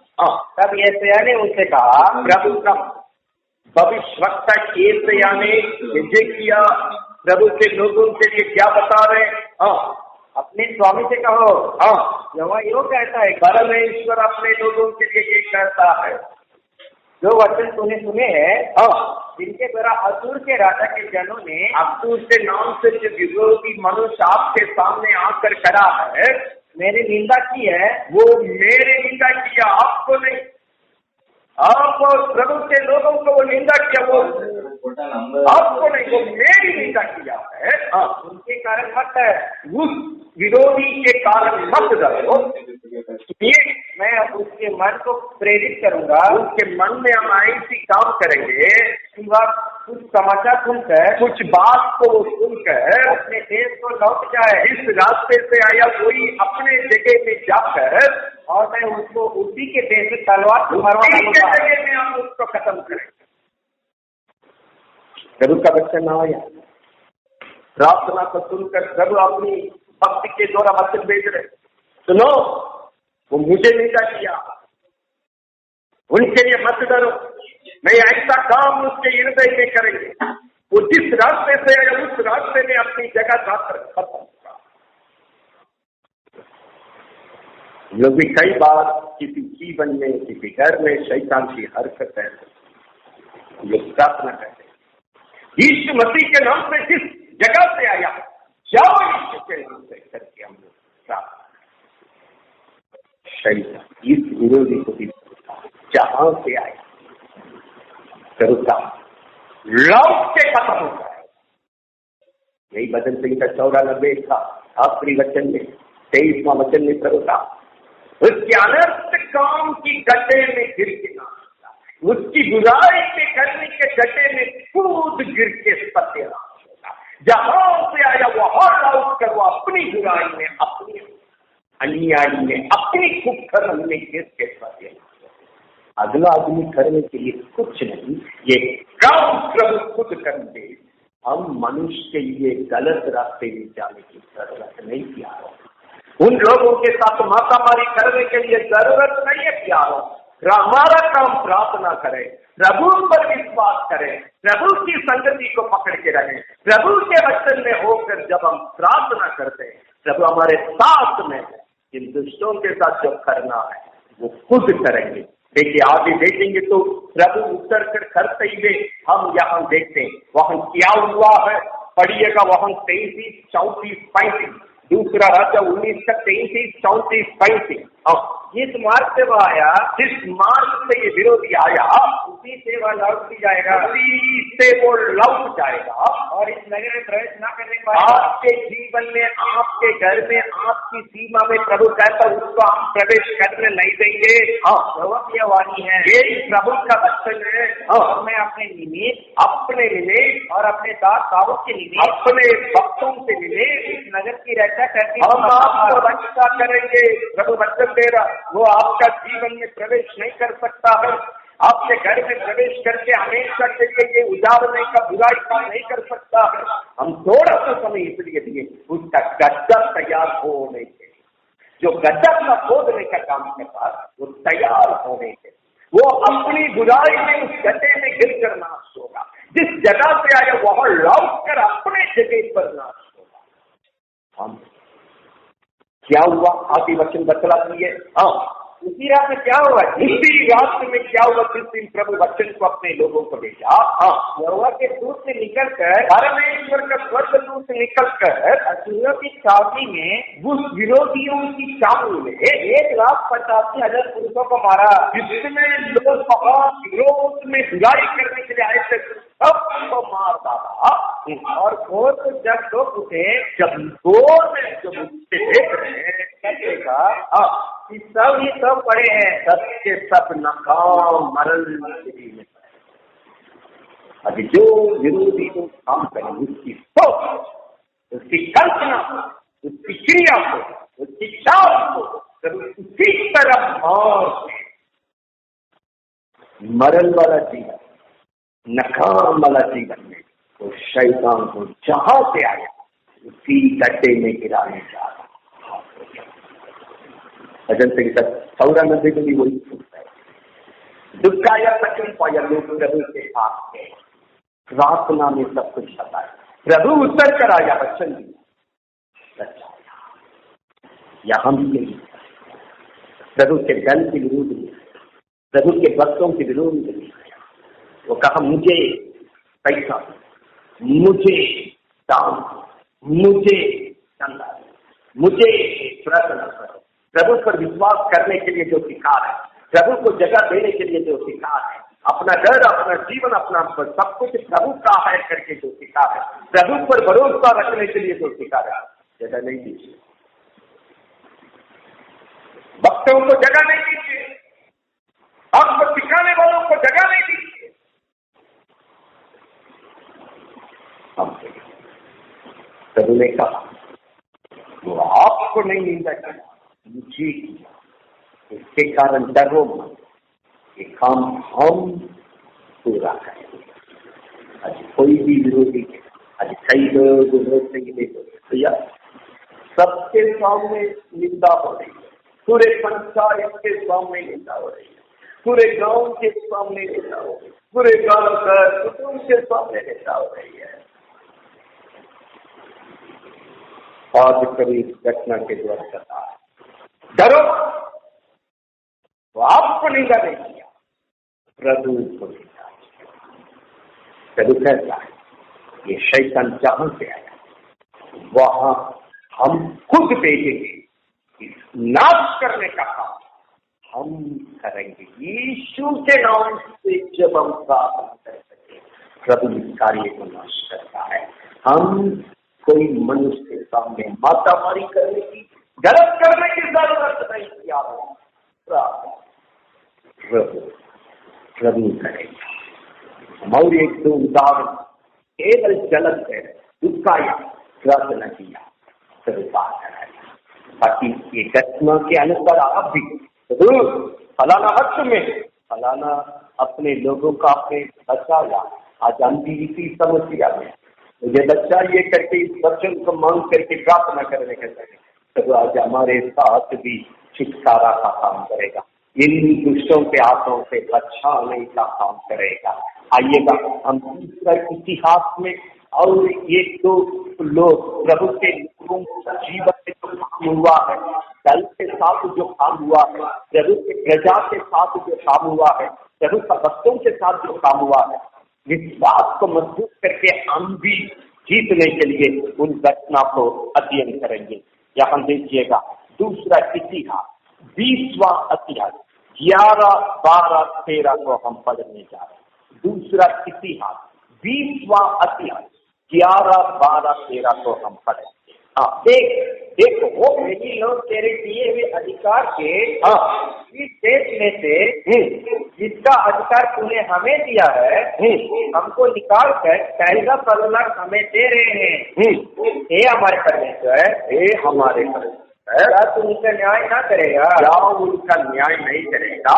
तब यशायाह ने उनसे कहा, प्रभु का भविष्यवक्ता यशायाह ने हिजकिय्याह प्रभु के लोगों के लिए क्या बता रहे? अपने स्वामी से कहो, यहोवा यूं कहता है, परमेश्वर अपने लोगों के लिए ये कहता है, जो वचन तूने सुने हैं, जिनके द्वारा असूर के राजा के जनों ने, असूर के नाम से जो विरोधी मनुष्य आपके सामने आकर खड़ा है, मेरी निंदा की है, वो मेरी निंदा किया, आपको नहीं। आप और प्रभु के लोगों को वो निंदा किया, वो आपको नहीं, वो मेरी निंदा किया है। उनके कारण मत है, उस विरोधी के कारण मत डरो, ये मैं उसके मन को प्रेरित करूंगा, उसके मन में हम ऐसी काम करेंगे कि वह कुछ समाचार सुनकर, कुछ बात को सुनकर अपने देश को लौट जाए। इस रास्ते से आया कोई अपने जगह में जाकर, और मैं उसको उसी के देश से तलवार से मरवा दूंगा, जगह में हम उसको खत्म करेंगे। प्रभु का वचन आया, प्रार्थना को सुनकर प्रभु अपनी भक्ति के द्वारा वचन भेज रहे, सुनो, वो मुझे निंदा किया, उनके लिए मत डरो, मैं ऐसा काम उसके हृदय में करेंगे, वो जिस रास्ते से आया उस रास्ते में अपनी जगह जाकर खत्म होगा। लोग भी कई बार किसी जीवन में, किसी घर में शैतान की हरकत है, ये प्रार्थना करते, यीशु मसीह के नाम से जिस जगह से आया, जाओ यीशु के नाम से करके हम लोग प्रार्थना। शैतान इस विरोधी को भी जहां से आया करूँगा, लौट के खत्म हो जाए। यही भजन संहिता 94 था, आखिरी वचन में 23वां वचन में करूँगा, उसके अनर्थ काम की गड्ढे में गिर के ना, उसकी बुराई के करने के गड्ढे में कूद गिर के सत्यनाश होगा। जहां से आया वहां लौट कर वो अपनी बुराई में, अपनी अन्यायी में, अपनी कुकर्म में गिर के सत्यनाश। अगला आदमी करने के लिए कुछ नहीं, ये काम प्रभु खुद कर दे। हम मनुष्य के लिए गलत रास्ते में जाने की जरूरत नहीं प्यारो, उन लोगों के साथ मातामारी करने के लिए जरूरत नहीं है प्यारो। हमारा काम प्रार्थना करें, प्रभु पर विश्वास करें, प्रभु की संगति को पकड़ के रहें, प्रभु के वचन में होकर जब हम प्रार्थना करते हैं, प्रभु हमारे साथ में इन दुष्टों के साथ जो करना है वो खुद करेंगे। देखिए आगे देखेंगे तो प्रभु उत्तर कर करते हुए हम यहाँ देखते हैं वहां क्या हुआ है। पढ़िएगा वहां 33, 34, 35, दूसरा राजा 19 का 33, 34, 35। जिस मार्ग से वह आया, जिस मार्ग से ये विरोधी आया, उसी से वह लौट भी जाएगा, उसी से वो लौट जाएगा और इस नगर में प्रवेश न करने पाएगा। आपके जीवन में, आपके घर में, आपकी सीमा में प्रभु कहता है उसको हम प्रवेश करने नहीं देंगे। प्रभु की वाणी है, ये प्रभु का वचन है। और मैं अपने निमित्त, अपने निमित्त और अपने दास दाऊद के निमित्त, अपने भक्तों के निमित्त इस नगर की रक्षा करके हम आपको रक्षा करेंगे। प्रभु वचन दे रहा, वो आपका जीवन में प्रवेश नहीं कर सकता है, आपके घर में प्रवेश करके हमेशा के लिए ये उजाड़ने का, बुराई का नहीं कर सकता है। हम थोड़ा सा समय इसलिए दिए, उसका गड्ढा तैयार होने के, जो गड्ढा का खोदने का काम करता है वो तैयार होने के, वो अपनी बुराई में उस गड्ढे में गिर कर नाश होगा। जिस जगह से आया वहां लौट कर अपने जगह पर नाश होगा। हम क्या हुआ? आदि वचन बतलाती है। उसी रात में क्या हुआ? इसी रात में क्या हुआ? जिस दिन प्रभु वचन को अपने लोगों को भेजा, यहोवा के दूत से निकलकर, परमेश्वर का स्वर्गदूत से निकलकर असुरों की छावनी में, उस विरोधियों की छावनी में 1,85,000 पुरुषों को मारा, जिसमें लोग विरोध में बुराई करने के लिए आए थे, सबको मार डाला। और घोर को जब लोग उठे, जब घोर में जब उठते देख रहे हैं, देखा कि सब ही सब पड़े हैं, सबके सब नाकाम मरण में। अभी जो विरोधी लोग काम करें, उसकी सोच, उसकी कल्पना, उसकी क्रिया को, उसकी चाल को उसी तरह मार, मरण वाला जीवन, नकाम वाला जीवन में तो शैतान को जहां से आया उसी गड्ढे में गिराने जा रहा। भजन संगीत 94 में भी वही सुनता है। दुखाया पचन पाया लोग प्रभु के पास गए, प्रार्थना में सब कुछ आता है। प्रभु उत्तर कर आया, वचन दिया, या हम भी प्रभु के दल के विरोध में, प्रभु के भक्तों के विरोध में वो कहा मुझे पैसा, मुझे दान, मुझे चंदा, मुझे प्रार्थना करो। प्रभु पर विश्वास करने के लिए जो सिखा है, प्रभु को जगह देने के लिए जो सिखा है, अपना घर, अपना जीवन, अपना सब कुछ प्रभु का है करके जो सिखा है, प्रभु पर भरोसा रखने के लिए जो सिखा है, जगह नहीं दीजिए। भक्तों को जगह नहीं दीजिए, आपको सिखाने वालों को जगह नहीं दीजिए। प्रभु ने कहा वो आपको नहीं निंदा किया, मुझे किया, इसके कारण डरो मत, ये काम हम पूरा करेंगे। आज कोई भी विरोधी, आज कई लोग विरोध नहीं देते भैया, सबके सामने निंदा हो रही है, पूरे पंचायत के सामने निंदा हो रही है, पूरे गांव के सामने निंदा हो रही है, पूरे गांव का कुटुंब के सामने निंदा हो रही है। आज कभी इस घटना के द्वारा करता है, डरो, वो आपको निंदा नहीं किया, प्रभु को निंदा। प्रभु कहता है ये शैतान जहां से आया वहां हम खुद भेजेंगे, इस नाश करने का काम हम करेंगे। यीशु के नाम से जब हम प्रार्थना कर सके, प्रभु इस कार्य को नाश करता है। हम कोई मनुष्य के सामने मातामारी करने की, गलत करने की जरूरत नहीं किया, प्रभु करेगा। और एक दो उदाहरण केवल जलन है, दुखाया, प्रार्थना किया, प्रभु बात कराया, ताकि ये घटना के अनुसार आप भी फलाना वक्त में फलाना अपने लोगों का आपने बचाया, आज हम भी इसी समस्या में, मुझे बचाइए करके इस वचन को मांग करके प्रार्थना करने का चाहिए, तो आज हमारे साथ भी छुटकारा का काम करेगा, इन दुष्टों के हाथों से बचाने का काम करेगा। आइएगा हम दूसरा इतिहास में और एक दो लोग प्रभु के लोगों जीवन में जो काम हुआ है, दल के साथ जो काम हुआ है, प्रभु के प्रजा के साथ जो काम हुआ है, प्रभु का भक्तों के साथ जो काम हुआ है, विश्वास को मजबूत करके हम भी जीतने के लिए उन घटना को अध्ययन करेंगे। यहाँ देखिएगा दूसरा इतिहास 20वां अध्याय 11, 12, 13 को हम पढ़ने जा रहे हैं। दूसरा इतिहास 20वां अध्याय 11, 12, 13 को हम पढ़ेंगे। देखो वो भेजी लोग तेरे दिए हुए अधिकार के इस देश में से जिसका अधिकार तूने हमें दिया है हमको निकाल कर पहला फलदार हमें दे रहे हैं। हे हमारे परमेश्वर, हे हमारे परमेश्वर, क्या तू उनका न्याय ना करेगा? क्या उनका न्याय नहीं करेगा?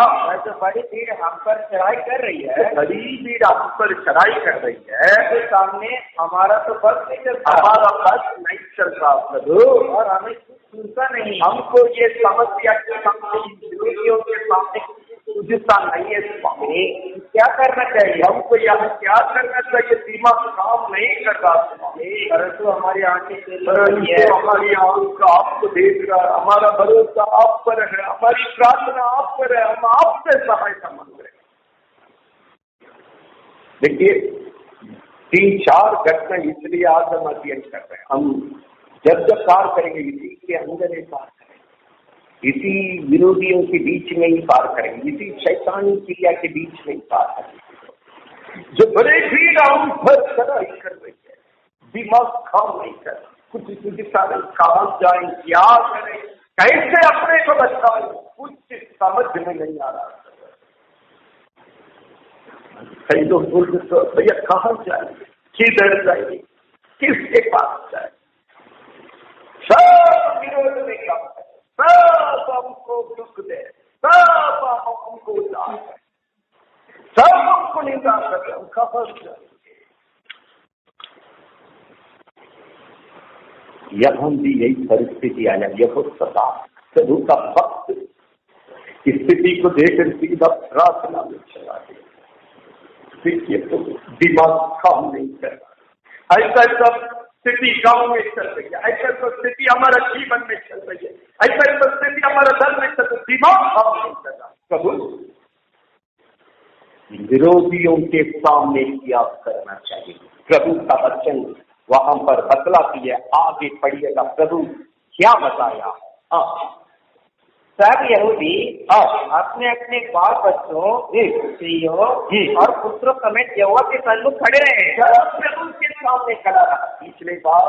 तो बड़ी भीड़ हम पर चढ़ाई कर रही है, बड़ी भीड़ हम पर चढ़ाई कर रही है। उसके सामने हमारा तो बस नहीं चलता, हमारा बस नहीं चलता प्रभु, और हमें कुछ सुनता नहीं। हमको ये समस्या के सामने, विरोधियों के सामने सुझता नहीं है स्वामी। क्या करना चाहिए? हमको यहाँ क्या करना चाहिए? दिमाग काम नहीं कर रहा स्वामी, परंतु हमारी आंखें हमारी आंख आपको देख रहा है, हमारा भरोसा आप पर है, हमारी प्रार्थना आप पर है, हम आपसे सहायता मांग रहे हैं। देखिए 3-4 घटना इसलिए आज हम अध्ययन कर रहे हैं। हम जब पार करेंगे इसी के अंदर ही पार करेंगे, इसी विरोधियों के बीच में ही पार करेंगे, इसी शैतानी क्रिया के बीच में ही पार करेंगे। जो बड़े भीड़ हम पर चढ़ाई कर रही है, दिमाग काम नहीं कर, कुछ सारे कहाँ जाए, क्या करें, कैसे अपने को बचाएं, कुछ समझ में नहीं आ रहा। कई लोग बोलते तो भैया कहाँ जाए, किधर जाए, किसके पास जाए? सब विरोध में काम है, सब हमको दुख दे, सब हमको उदास है, सब हमको निंदा कर, हम कहाँ जाएंगे? यहाँ भी यही परिस्थिति आया। यह सदा प्रभु का भक्त स्थिति को देखकर सीधा प्रार्थना में चला गया। देखिए तो दिमाग काम नहीं कर रहा। ऐसा सब स्थिति गांव में चल रही है, ऐसा सब स्थिति हमारा जीवन में चल रही है, ऐसा सब स्थिति हमारा धर्म में चल रही है, दिमाग काम नहीं कर रहा। प्रभु विरोधियों के सामने क्या करना चाहिए? प्रभु का वचन वहां पर बतलाती है। आगे पढ़िएगा, प्रभु क्या बताया? सब यहूदी अपने अपने बाल बच्चों, स्त्रियों और पुत्रों समेत यहोवा के सन्मुख खड़े रहे, प्रभु के सामने खड़ा रहा। पिछले बार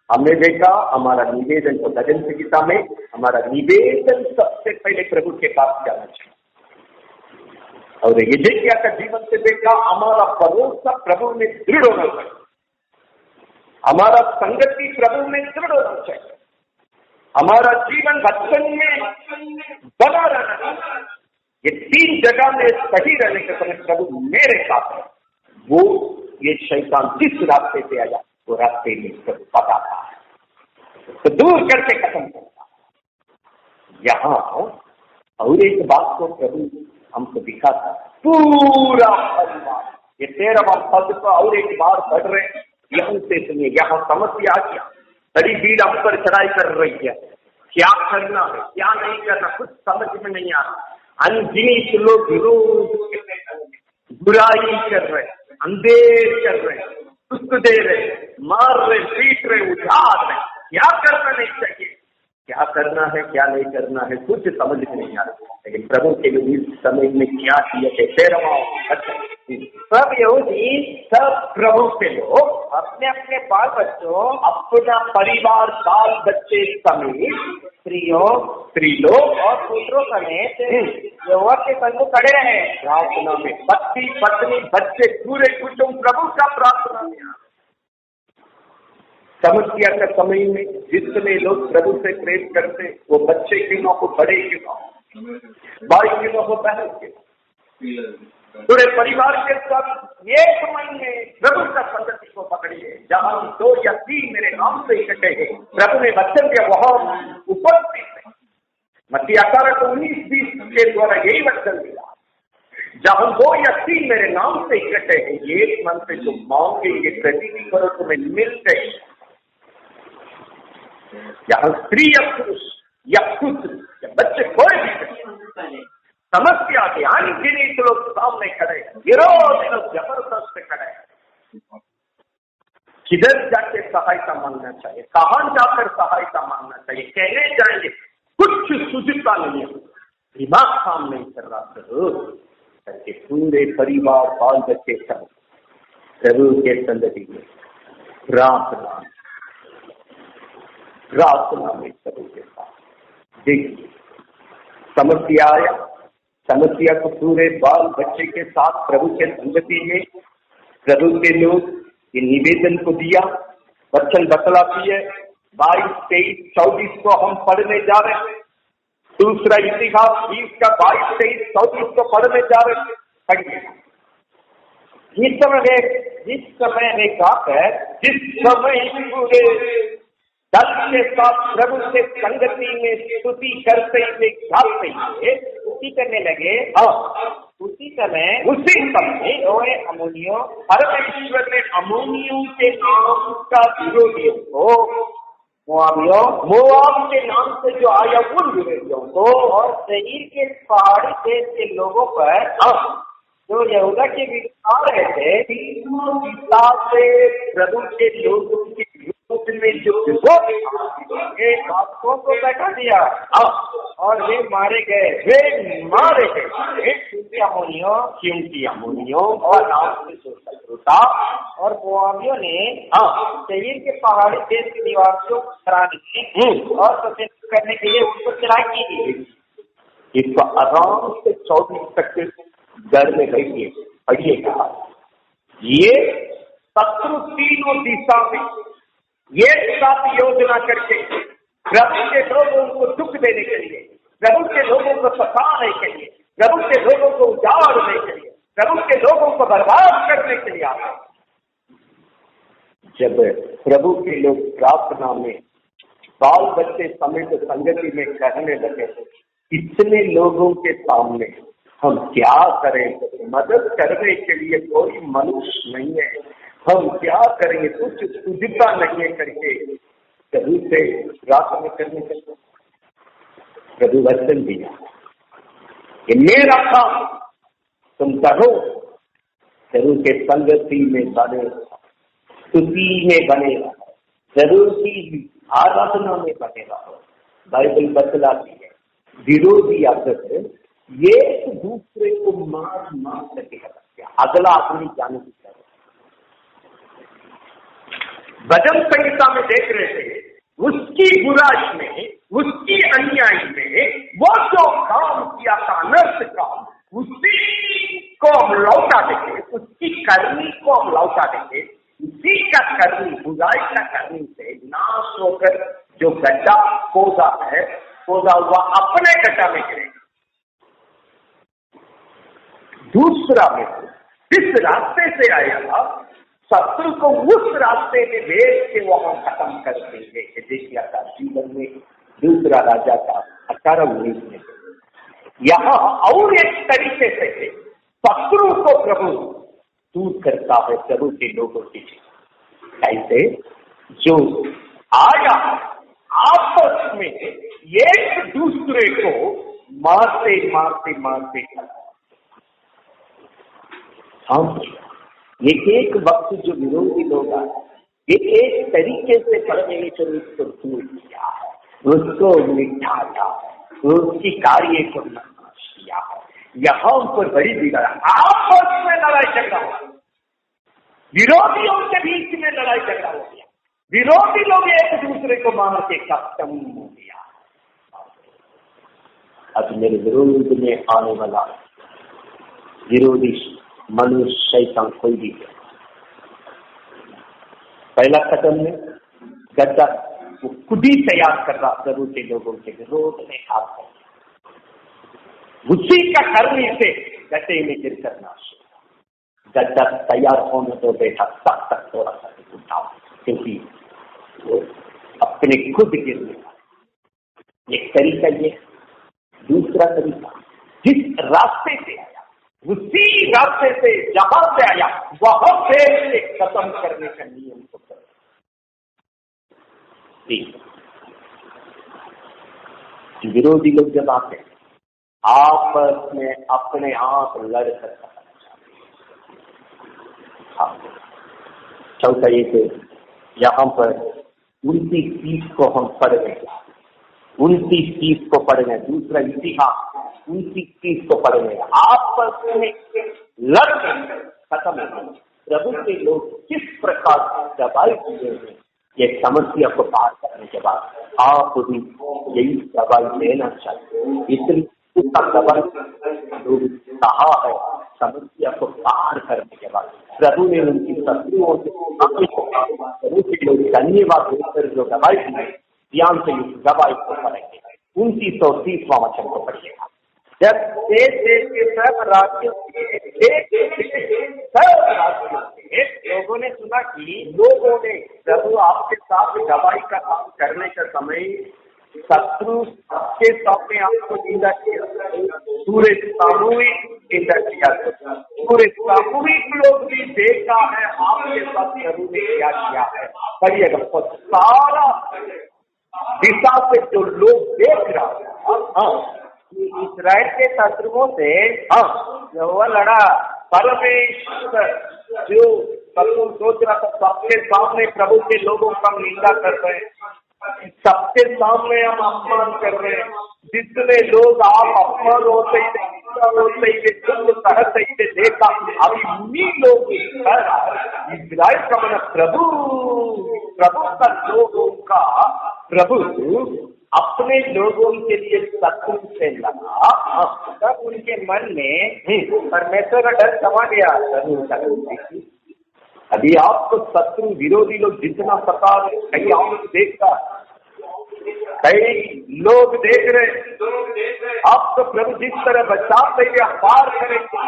हमने देखा हमारा निवेदन तो भजन संहिता में, हमारा निवेदन सबसे पहले प्रभु के पास जाना चाहिए। और यजेकिया का जीवन से देखा हमारा भरोसा प्रभु में दृढ़ होना चाहिए, हमारा संगति प्रभु में दृढ़ होना चाहिए, हमारा जीवन वचन में बना रहना चाहिए। ये 3 जगह में सही रहने के समय प्रभु मेरे साथ है। वो ये शैतान जिस रास्ते से आया वो रास्ते में प्रभु बताता है, तो दूर करके खत्म करता है। यहाँ और एक बात को प्रभु हमको दिखाता है, पूरा परिवार। ये 13वां पद को और एक बार पढ़ रहे, यहाँ से सुनिए। यहाँ समस्या क्या? बड़ी भीड़ हम पर चढ़ाई कर रही है, क्या करना है क्या नहीं करना कुछ समझ में नहीं आ रहा। अनगिनत लोग विरोध बुराई कर रहे, अंधेर कर रहे, दुख दे रहे, मार रहे, पीट रहे, उजाड़ रहे। क्या करना नहीं चाहिए, क्या करना है क्या नहीं करना है कुछ समझ में नहीं आ रहा। लेकिन प्रभु के लिए इस समय में क्या किया है? 13वां सब यहूदी, सब प्रभु के लोग अपने अपने बाल बच्चों, अपना परिवार बाल बच्चे समेत स्त्री लोग और पुत्रों समेत यहोवा के सन्मुख खड़े रहे, प्रार्थना में। पति पत्नी बच्चे पूरे कुटुंब प्रभु का प्रार्थना में। समस्या के समय में जितने लोग प्रभु से प्रेम करते, वो बच्चे क्यों ना हो, बड़े क्यों ना हो, भाई क्यों ना हो, बहन क्यों, पूरे परिवार के साथ एक महीने प्रभु का संगति को पकड़िए। जहां 2 या 3 मेरे नाम से इकट्ठे हैं, प्रभु ने वचन के वहां उपस्थित है। मत्ती 18:19-20 के द्वारा यही वचन दिया, जहां 2 या 3 मेरे नाम से इकट्ठे हैं, एक मन से जो मांगेंगे प्रतिदिन करो तुम्हें मिल गई। यहाँ स्त्री या पुरुष या पुत्र या बच्चे कोई भी समस्या के अनगिनत लोग सामने खड़े, विरोधी लोग जबरदस्त खड़े। किधर जाके सहायता मांगना चाहिए, कहां जाकर सहायता मांगना चाहिए, कहने जाएंगे कुछ सुझता नहीं है, दिमाग काम नहीं कर रहा प्रभु करके पूरे परिवार बाल बच्चे सब प्रभु के संगति में प्रार्थना में प्रभु के साथ देखिए समस्या आया, समस्या को पूरे बाल बच्चे के साथ प्रभु के संगति में प्रभु के लोग ये निवेदन को दिया। वचन बतलाती है 22, 23, 24 को हम पढ़ने जा रहे हैं। दूसरा इतिहास 20 का 22, 23, 24 को पढ़ने जा रहे हैं। पढ़िए जिस समय रेखा पर जिस समय पूरे दल के साथ प्रभु के संगति में स्तुति करते हुए गाते हुए स्तुति करने लगे। उसी समय अम्मोनियों परमेश्वर ने अम्मोनियों के नाम का विरोधियों को मोआब के नाम से जो आया उन विरोधियों को और शरीर के पहाड़ी देश के लोगों पर जो यहूदा के विरुद्ध आ रहे थे, तीनों दिशा से प्रभु के लोगों के विरोध में जो बादशाहों को बैठा दिया और वे मारे गए। क्योंकि अम्मोनियों और नाम से जो शत्रुता और मोआबियों ने शरीर के पहाड़ी देश के निवासियों को हराने और प्रदर्शित करने के लिए उनको चढ़ाई की। इसको आराम से 24 तक घर में बैठिए पढ़िएगा। ये शत्रु तीनों दिशा में एक साथ योजना करके प्रभु के लोगों को दुख देने के लिए, प्रभु के लोगों को सताने के लिए, प्रभु के लोगों को उजाड़ने के लिए, प्रभु के लोगों को बर्बाद करने के लिए आते। जब प्रभु के लोग प्रार्थना में बाल बच्चे समेत संगति में कहने लगे, इतने लोगों के सामने हम क्या करें? मदद करने के लिए कोई मनुष्य नहीं है, हम क्या करेंगे? कुछ सुझता नहीं है करके प्रभु से प्रार्थना करने के प्रभु वचन दिया, ये मेरा काम तुम करो। प्रभु के संगति में बने, स्तुति में बने रहो, प्रभु की आराधना में बने रहो। बाइबल बतलाती है विरोधी आकर एक दूसरे को मार करके हत्या, अगला आदमी जाने की तरह। भजन संहिता में देख रहे थे, उसकी बुराई में, उसकी अन्याय में वो जो काम किया था अनर्थ काम, उसी को हम लौटा देंगे, उसकी करनी को हम लौटा देंगे। उसी का करनी, बुराई का करनी से नाश होकर जो गड्ढा खोदा है, खोदा हुआ अपने गड्ढा में गिरेगा। दूसरा में जिस रास्ते से आया शत्रु को उस रास्ते में भेज के वो हम खत्म कर देंगे। देखिए था जीवन में दूसरा राजा का 18-19 में यहाँ और एक तरीके से शत्रु को प्रभु दूर करता है प्रभु के लोगों की। ऐसे जो आया आपस में एक दूसरे को मारते मारते मारते हम एक वक्त जो विरोधी लोग आए, एक तरीके से परमेश्वर उसको दूर किया है, उसको मिटाया, उसकी कार्य को नाश किया है। यहाँ पर बड़ी बिगड़ा, आपस में लड़ाई झगड़ा हो, विरोधियों के बीच में लड़ाई झगड़ा हो गया, विरोधी लोग एक दूसरे को मार के खत्म हो गया। अब मेरे विरोध में आने वाला विरोधी मनुष्य शैतान कोई भी है। पहला कदम में गड्ढा वो खुद ही तैयार कर रहा प्रभु के लोगों के विरोध में हाथ, उसी का करने से गड्ढे में गिर करना। गड्ढा तैयार होने तो बेटा तब तक थोड़ा सा उठाओ, क्योंकि वो अपने खुद गिरने का एक तरीका ये। दूसरा तरीका जिस रास्ते से आया उसी रास्ते से जहां से आया वहां से खत्म करने का नियम को कर। विरोधी लोग जब आते हैं आपस में अपने आप लड़ कर चौथा ये यहाँ पर उनकी चीज को हम पढ़ रहे हैं। 29:30 को पढ़ने, दूसरा इतिहास 29:30 को पढ़ने, आपस में लड़ने खत्म हो गए। प्रभु के लोग किस प्रकार दवाई दिए हैं, ये समस्या को पार करने के बाद आप भी यही दवाई लेना चाहिए। इतनी दवाई लोग कहा है, समस्या को पार करने के बाद प्रभु ने उनकी शत्रुओं से प्रभु के लोग धन्यवाद देकर जो दवाई दी, ध्यान से इस दवाई को पढ़ेंगे। 29:30वां वचन को पढ़िएगा। जब देश देश के सब राज्यों के लोगों ने सुना कि लोगों ने प्रभु आपके साथ दवाई का काम करने का समय शत्रु के सामने आपको निंदा किया, पूरे सामूहिक निंदा किया, पूरे सामूहिक लोग भी देखा है आपके साथ प्रभु ने क्या किया है। पढ़िएगा, तो सारा दिशा से जो लोग देख रहा है इस्राएल के शत्रुओं से यहोवा लड़ा। परमेश्वर जो शत्रु सोच रहा था सबके सामने प्रभु के लोगों का निंदा कर रहे हैं, सबके सामने हम अपमान कर रहे हैं। जितने लोग आप अपमान होते सहते देखा, अभी लोग इस्राएल का मन प्रभु का लोगों का प्रभु अपने लोगों के लिए शत्रु से लगा, तब उनके मन में परमेश्वर का डर समा गया। अभी आपको शत्रु विरोधी लोग जितना सता कई आंख देखता, कई लोग देख रहे, आपको प्रभु जिस तरह बचाते हुए पार करेंगे,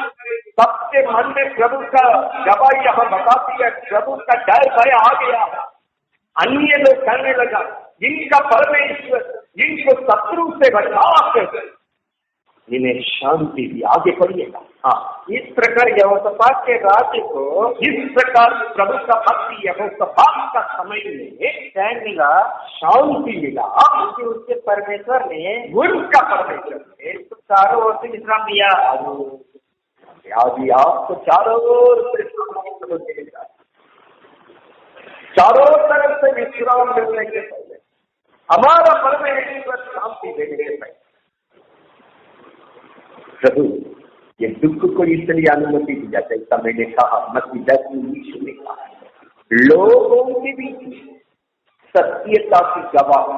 सबके मन में प्रभु का गवाही यहाँ बताती है, प्रभु का डर भय आ गया। अन्य लोग करने लगा, जिनका परमेश्वर जिनको शत्रु से बचाकर इन्हें शांति दी। आगे पढ़िएगा। इस प्रकार यहोशापात के राज्य को, इस प्रकार प्रभु का भक्ति यहोशापात का समय में चैन मिला, शांति मिला, क्योंकि उसके परमेश्वर ने, उनका परमेश्वर ने चारों ओर से विश्राम दिया। आपको चारों ओर से चारों तरफ से विश्राम मिलने के पहले, हमारा परमेश्वर शांति देने के पहले, प्रभु ये दुख को इसलिए अनुमति दी जाती है। मैंने कहा, मत्ती 10:19 में कहा, लोगों के बीच सत्यता की गवाही,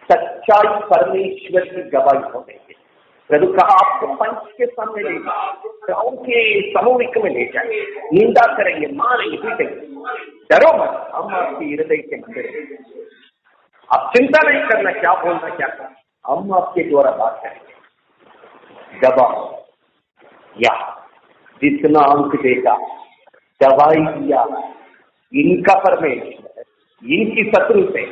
सच्चाई परमेश्वर की गवाही हो गई है। प्रभु कहा आपको पंच के सामने ले जाए, गाँव के सामूहिक में ले जाए, निंदा करेंगे, मारेंगे, पीटेंगे, डरो मत, हम आपके हृदय के मंदिर में। आप चिंता नहीं करना क्या बोलना क्या करना, हम आपके द्वारा बात करेंगे। दबा या जितना अंक देगा, दवाई दिया, इनका परमेश्वर इनकी शत्रु से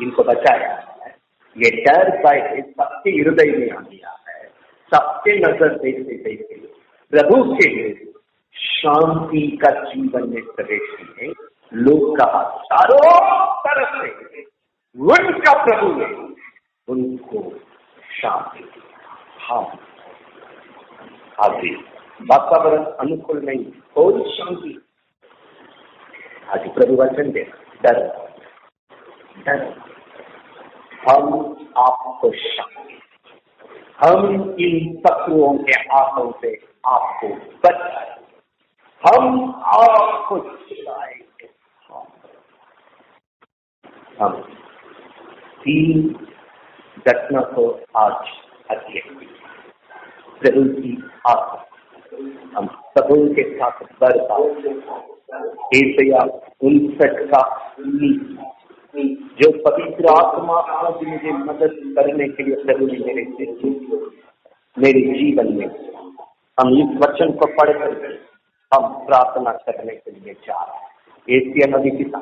इनको बचाया है। ये डर भय सबके हृदय में आ गया है, सबके नजर देखते देखते प्रभु के शांति का जीवन में प्रवेश किए। लोग कहा चारों तरफ से उनका प्रभु ने उनको शांति दिया। हाँ, अभी वातावरण अनुकूल नहीं, कोई शांति। आज प्रभु वचन दे, डर डर, हम आपको शांति, हम इन शत्रुओं के हाथों से आपको बचाए, हम आपको छुड़ाएंगे। हम 3 घटना को आज अध्ययन किया। प्रभु की आत्मा हम सबों के साथ बर्ताव। एशिया 59:19, जो पवित्र आत्मा आज मुझे मदद करने के लिए प्रभु ने मेरे जीवन में, हम इस वचन को पढ़ करके हम प्रार्थना करने के लिए जा रहे हैं। एशिया नबी पिता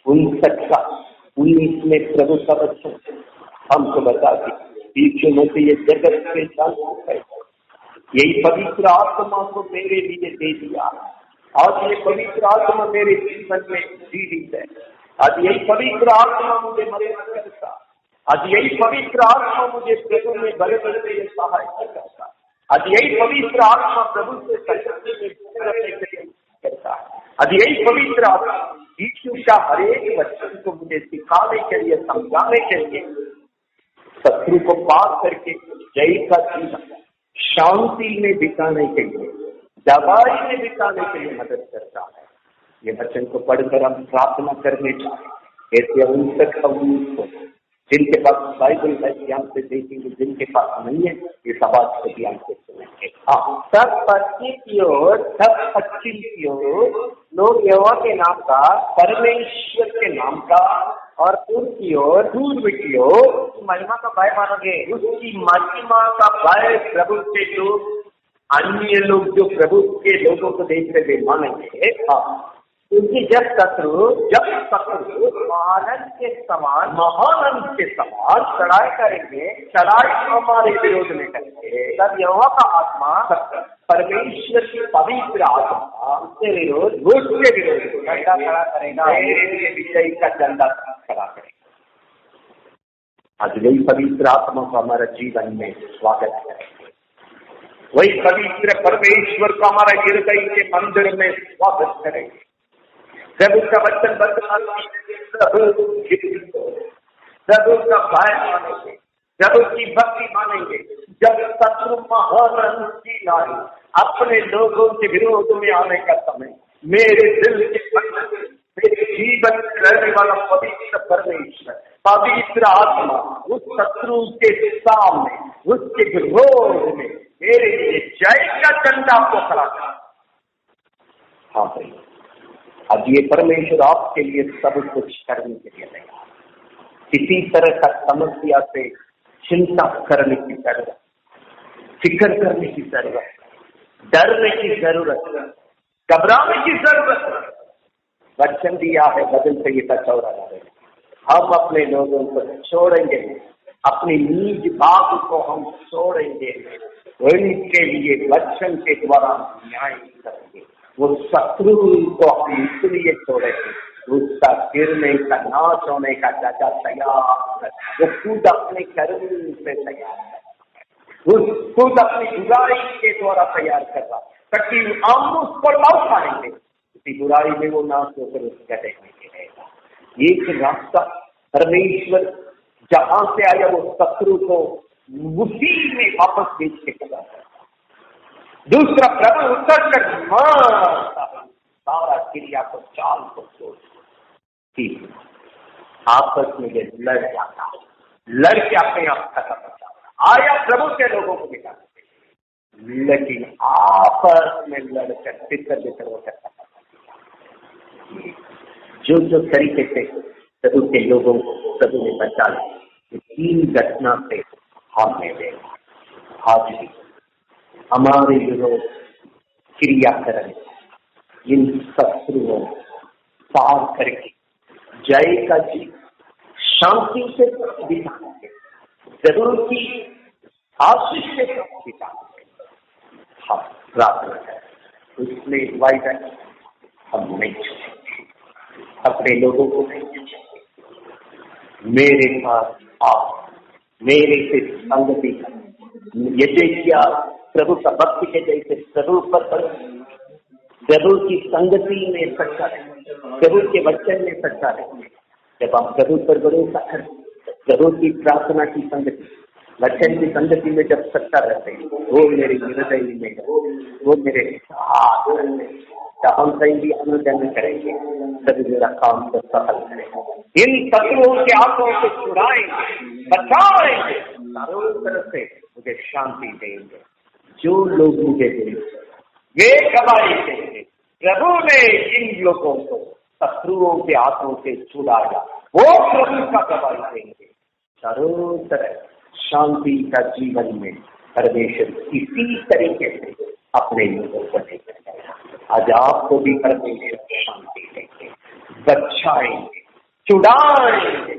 59:19 में प्रभु का वचन हमको बता दी, यीशु मसीह ये जगत के शांति है, यही पवित्र आत्मा को मेरे लिए दे दिया। आज ये पवित्र आत्मा मेरे जीवन में जीवित है। आज यही पवित्र आत्मा मुझे मदद करता, आज यही पवित्र आत्मा मुझे प्रभु में बरकत के लिए सहायता करता, आज यही पवित्र आत्मा प्रभु से संगति में करने के लिए करता है। आज यही पवित्र आत्मा यीशु का हर एक वचन को मुझे सिखाने के लिए, समझाने के लिए शत्रु को पार करके जय का जीवन शांति में बिताने के लिए, दवाई में बिताने के लिए मदद करता है। ये वचन को पढ़कर हम प्रार्थना करने चाहे ऐसे अवसर को जिनके पास बाइबल है ध्यान से देखेंगे, जिनके पास नहीं है इस आवाज को ध्यान से सुनेंगे। हाँ, सब पश्चिम की ओर, सब पश्चिम की ओर लोग यहोवा के नाम का, परमेश्वर के नाम का, और पूर्व की ओर, पूर्व की ओर महिमा का भय मानोगे। उसकी महिमा का भय प्रभु के लोग, अन्य लोग जो प्रभु के लोगों को देखते हुए मानेंगे। हाँ, क्योंकि जब शत्रु महानंद के समान चढ़ाई करेंगे, चढ़ाई हमारे विरोध में करेंगे, तब यहोवा का आत्मा, परमेश्वर की पवित्र आत्मा उसके विरोध झंडा खड़ा करेगा, विजय का झंडा खड़ा करेगा। आज वही पवित्र आत्मा को हमारा जीवन में स्वागत करेंगे, वही पवित्र परमेश्वर को हमारा हृदय के मंदिर में स्वागत करेंगे। प्रभु का वचन प्रभु का भय मानेंगे, प्रभु की भक्ति मानेंगे। जब शत्रु महान की नारी अपने लोगों के विरोध में आने का समय, मेरे दिल के मेरे जीवन रहने वाला पवित्र परमेश्वर, पवित्र आत्मा उस शत्रु के सामने, उसके विरोध में मेरे लिए जय का झंडा को खड़ा कर। हाँ भाई, अब ये परमेश्वर आपके लिए सब कुछ करने के लिए तैयार। किसी तरह का समस्या से चिंता करने की जरूरत, फिक्र करने की जरूरत, डरने की जरूरत, घबराने की जरूरत। वचन दिया है बदल से ये चौरा रहेगा। हम अपने लोगों को छोड़ेंगे, अपनी निज बात को हम छोड़ेंगे, उनके लिए वचन के द्वारा न्याय करेंगे। वो शत्रु को हम इसलिए छोड़ेंगे, उसका गिरने का, नाश होने का जगह तैयार है। वो खुद अपने कर्म से तैयार है, वो खुद अपनी बुराई के द्वारा तैयार कर रहा, ताकि हम उस पर लौट पाएंगे। उसी बुराई में वो नाश होकर उस गड्ढे में गिरेगा। एक रास्ता परमेश्वर जहां से आया वो शत्रु को उसी में वापस भेज के करा। दूसरा, प्रभु उत्तर कर सारा क्रिया को, चाल को छोड़ आपस में लड़ जाता, लड़के अपने आप खत्म हो जाता। आया प्रभु के लोगों को दिखाते, लेकिन आपस में लड़कर तितर होकर जो तरीके से प्रभु के लोगों को प्रभु ने बचा लिया, 3 घटना से हमने देखा। आज भी हमारे विरोध क्रिया करें, इन शत्रुओं पार करके जय का जीवन शांति से बिताएंगे, जरूर की आशीष से बिताएंगे। हम प्रार्थना करें, उसमें वायदा हम नहीं छोड़ेंगे, अपने लोगों को नहीं छोड़ेंगे। मेरे पास आप मेरे से संगति ये देखिए, प्रभु का भक्ति के जैसे प्रभु पर प्रभु की संगति में सच्चा रहे, प्रभु के वचन में सच्चा रहे। जब हम प्रभु पर भरोसा करें, प्रभु की प्रार्थना की संगति, वचन की संगति में जब सच्चा रहते हैं, वो मेरे हृदय में, वो मेरे साथ रहते, तो हम कहीं भी अनुजन करेंगे, तभी मेरा काम को सफल करेगा। इन शत्रुओं के हाथों से छुड़ाएंगे, बचाएंगे, चारों तरफ से मुझे शांति देंगे। जो लोग मुझे देंगे वे गवाही देंगे, प्रभु ने इन लोगों को शत्रुओं के हाथों से छुड़ाया, वो प्रभु का गवाही देंगे। चारों तरफ शांति का जीवन में परमेश्वर इसी तरीके से अपने लोगों को लेकर गया। आज आपको भी परमेश्वर शांति देंगे, बचाएंगे, छुड़ाएंगे।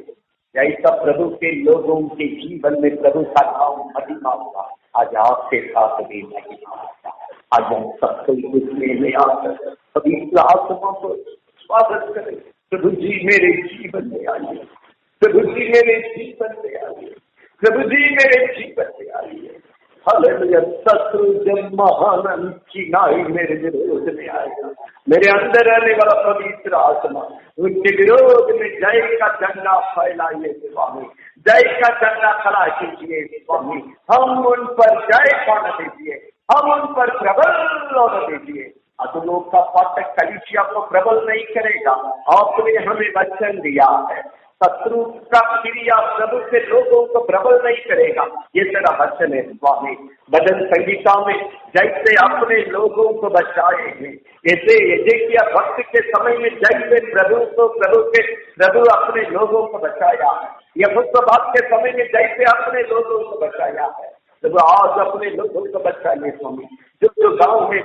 जैसा प्रभु के लोगों के जीवन में प्रभु का नाम महिमा हुआ, आज आपके साथ भी महिमा होगा। आज हम सबको उसमें ले आकर पवित्र आत्मा को स्वागत करें। प्रभु जी मेरे जीवन में आइए, प्रभु जी मेरे जीवन में आइए, प्रभु जी मेरे जीवन में आइए। हालेलुया। शत्रु जब महान चिनाई मेरे विरोध में आएगा, मेरे अंदर रहने वाला पवित्र आत्मा उनके विरोध में जय का झंडा फैलाइए स्वामी, जय का झंडा खड़ा कीजिए स्वामी, हम उन पर जय पाना दीजिए, हम उन पर प्रबल होने दीजिए। अधुलों का फाटक कलीसिया को प्रबल नहीं करेगा, आपने हमें वचन दिया है। शत्रु का क्रिया प्रभु के लोगों को प्रबल नहीं करेगा, ये तेरा वचन है स्वामी। भजन संगीता में जैसे अपने लोगों को बचाए हैं, ऐसे यजेकिया भक्त के समय में जैसे प्रभु अपने लोगों को बचाया है, यहोशाफात के समय में जैसे अपने लोगों को बचाया है, जब आज अपने लोगों को बचाइए स्वामी। जो गांव में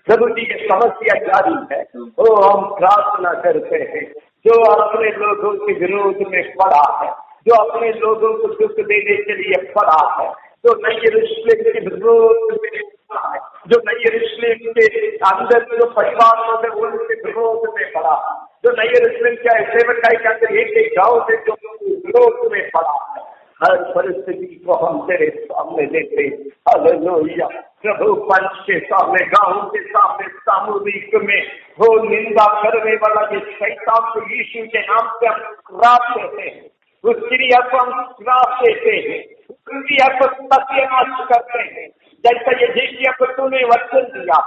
प्रभु जी की समस्या जारी है, वो हम प्रार्थना करते हैं। जो अपने लोगों के विरोध में पड़ा है, जो अपने लोगों को दुख देने के लिए पड़ा है, जो नई यरूशलेम के विरोध में पड़ा है, जो नई यरूशलेम के अंदर जो परिवार में उनके विरोध में पड़ा है, जो नई यरूशलेम के सेवकाई के अंदर एक गांव में जो विरोध में पड़ा है, हर परिस्थिति को हम तेरे सामने लेते। हालेलुया। प्रभु पंच के सामने, गांव के सामने, सामूहिक में वो निंदा करने वाला ये शैतान को यीशु के नाम से हम श्राप देते हैं, उस क्रिया को हम श्राप देते हैं, उस क्रिया को सत्यानाश करते हैं। जैसा ये देखिए को तूने वचन दिया,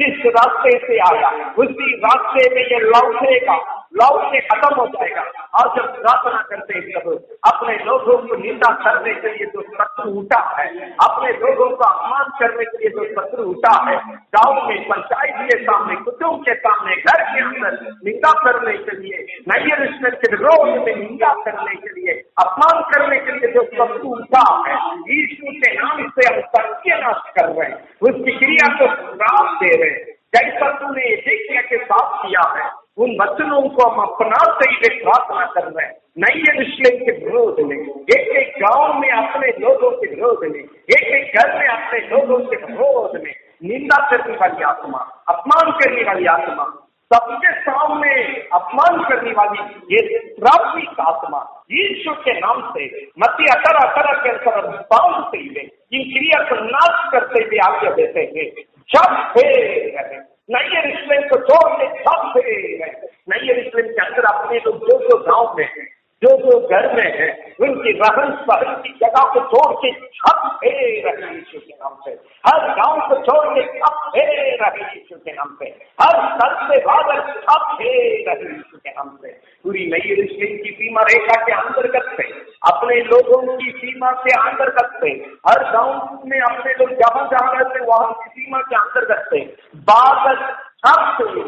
जिस रास्ते से आया उसी रास्ते में ये लौटेगा, लौट के खत्म हो जाएगा। और जब प्रार्थना करते हैं प्रभु, अपने लोगों को निंदा करने के लिए जो शत्रु उठा है, अपने लोगों को अपमान करने के लिए जो शत्रु उठा है, गांव में, पंचायत के सामने, कुटुंब के सामने, घर के अंदर निंदा करने के लिए, नई यरूशलेम के विरोध में निंदा करने के लिए, अपमान करने के लिए जो शत्रु उठा है, यीशु के नाम से हम सत्यानाश कर रहे हैं, उसकी क्रिया को श्राप दे रहे हैं। जैसा तूने एजेकिया के साथ किया है, उन वचनों को हम अपनाते ही प्रार्थना कर रहे हैं। नई यरूशलेम के विरोध में, एक एक गांव में अपने लोगों के विरोध में, एक एक घर में अपने लोगों के विरोध में निंदा करने वाली आत्मा, अपमान करने वाली आत्मा, सबके सामने अपमान करने वाली ये श्रापित आत्मा, यीशु के नाम से मत्ती 18 के अंदर बांधते हुए इन क्रिया को नाश करते हुए आज्ञा देते हैं। जब रहे नई यरूशलेम को छोड़ के सब रहे, नई यरूशलेम के अंदर अपने लोग जो गांव में है, जो घर में है, उनकी रहन सहन की जगह को छोड़ के छत रहे यीशु के नाम से। हर गांव को छोड़ के छत रहे यीशु के नाम से। हर सर से बादल छत रहे यीशु के नाम से। पूरी नई यरूशलेम की सीमा रेखा के अंतर्गत से, अपने लोगों की सीमा के अंतर्गत से, हर गांव में अपने लोग जहां जहां रहते वहां की सीमा के अंतर्गत से बादल छत से,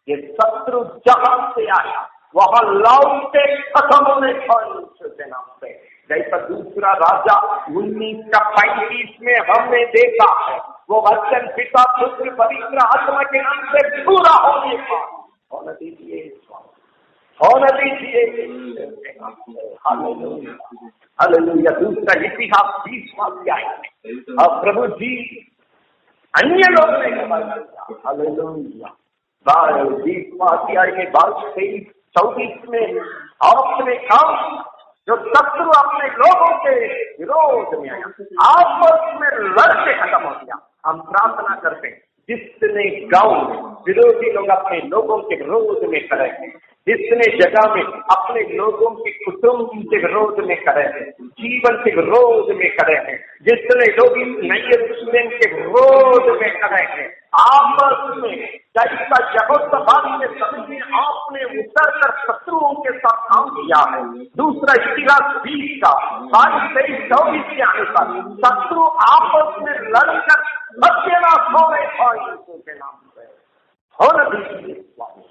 ये शत्रु जहां से आया वहां लौट के खत्म होने के नाम से। जैसा दूसरा राजा 19:35 में हमने देखा है, वो वचन पिता पुत्र पवित्र आत्मा के नाम से पूरा होने का होने दीजिए, होने दीजिए। हालेलुया। दूसरा इतिहास 20वां अध्याय में अब प्रभु जी अन्य लोग ने हालेलुया 20वां अध्याय में 22-23-24 में आपने काम जो शत्रु अपने लोगों के विरोध में आया, आपस में लड़के खत्म हो गया। हम प्रार्थना करते हैं, जितने गांव में विरोधी लोग अपने लोगों के विरोध में खड़े हैं, जितने जगह में अपने लोगों के कुटुंब के विरोध में खड़े हैं, जीवन के विरोध में खड़े हैं, जितने लोग इस नई यरूशलेम के विरोध में खड़े हैं, आपस में जैसा यहोशाफात के समय में आपने उतर कर शत्रुओं के साथ काम किया है। दूसरा इतिहास 20 का 22-23-24 के अनुसार शत्रु आपस में लड़कर सत्यानाश होने यीशु के नाम से होने दीजिए स्वामी,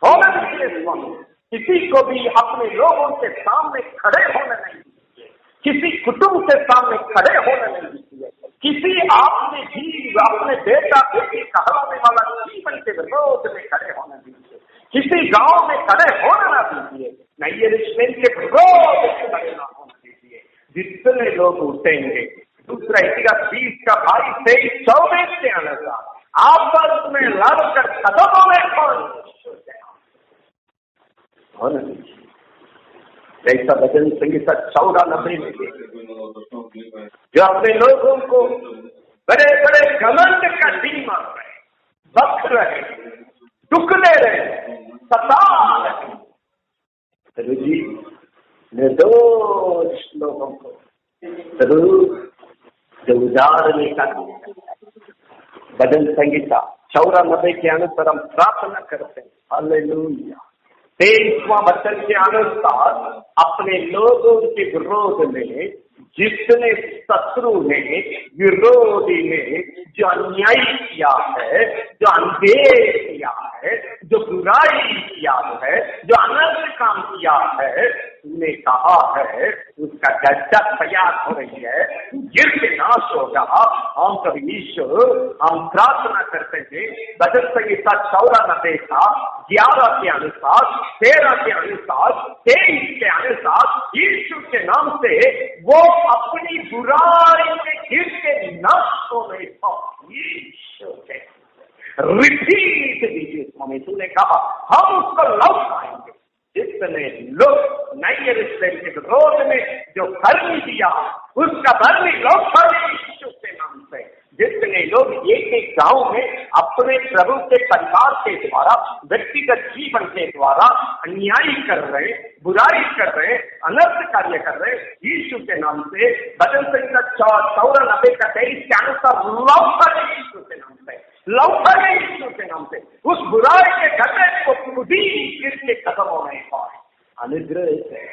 होने दीजिए स्वामी। किसी को भी अपने लोगों के सामने खड़े होने नहीं दीजिए, किसी कुटुंब के सामने खड़े होने नहीं दीजिए, किसी आपने भी अपने बेटा बेटी कहलाने वाला जीवन के विरोध में खड़े होने दीजिए, किसी गांव में खड़े होने ना दीजिए, नई यरूशलेम के विरोध में खड़े ना होने दीजिए। जितने लोग उठेंगे, दूसरा इतिहास 20 का 22-23-24 के अनुसार आपस में लड़कर खत्म होने दीजिए। जैसा भजन संगीता 14-90 में जो अपने लोगों को बड़े बड़े घमंड का डी मार रहे, बख रहे, दुख दे रहे, सता रहे। जी निर्दोष लोगों को प्रभु जो उजाड़ने का भजन संगीता 94 के अनुसार हम प्रार्थना करते हैं। हालेलुया। 23वां वचन के अनुसार अपने लोगों के विरोध में जितने शत्रु ने, विरोधी ने जो अन्याय किया है, जो अंधेर किया है, जो बुराई किया है, जो अनर्थ काम किया है, तुमने कहा है उसका गड्ढा तैयार हो रही है, गिर के नाश होगा। हम कभी ईश्वर हम प्रार्थना करते हैं भजन संगीता 94 का 11 के अनुसार, 13 के अनुसार, 23 के अनुसार यीशु के नाम से वो अपनी बुराई में गिर के नष्ट हो गए। यीशु के रिपीट दीजिए स्वामी, तूने कहा हम उसको लौटाएंगे। जितने लोग नए यरूशलेम के विरोध में जो भरनी दिया उसका भरनी लौटाएंगे यीशु के नाम से। जितने लोग एक एक गांव में अपने प्रभु के परिवार के द्वारा, व्यक्तिगत जीवन के द्वारा अन्याय कर रहे, बुराई कर रहे, अनर्थ कार्य कर रहे, यीशु के नाम से भजन संगीता 94 का 23 के अनुसार लौटाएंगे यीशु के नाम से, लौटाएंगे यीशु के नाम से। उस बुराई के गड्ढे को खुद ही गिर के खत्म होने पाए। अनुग्रह है,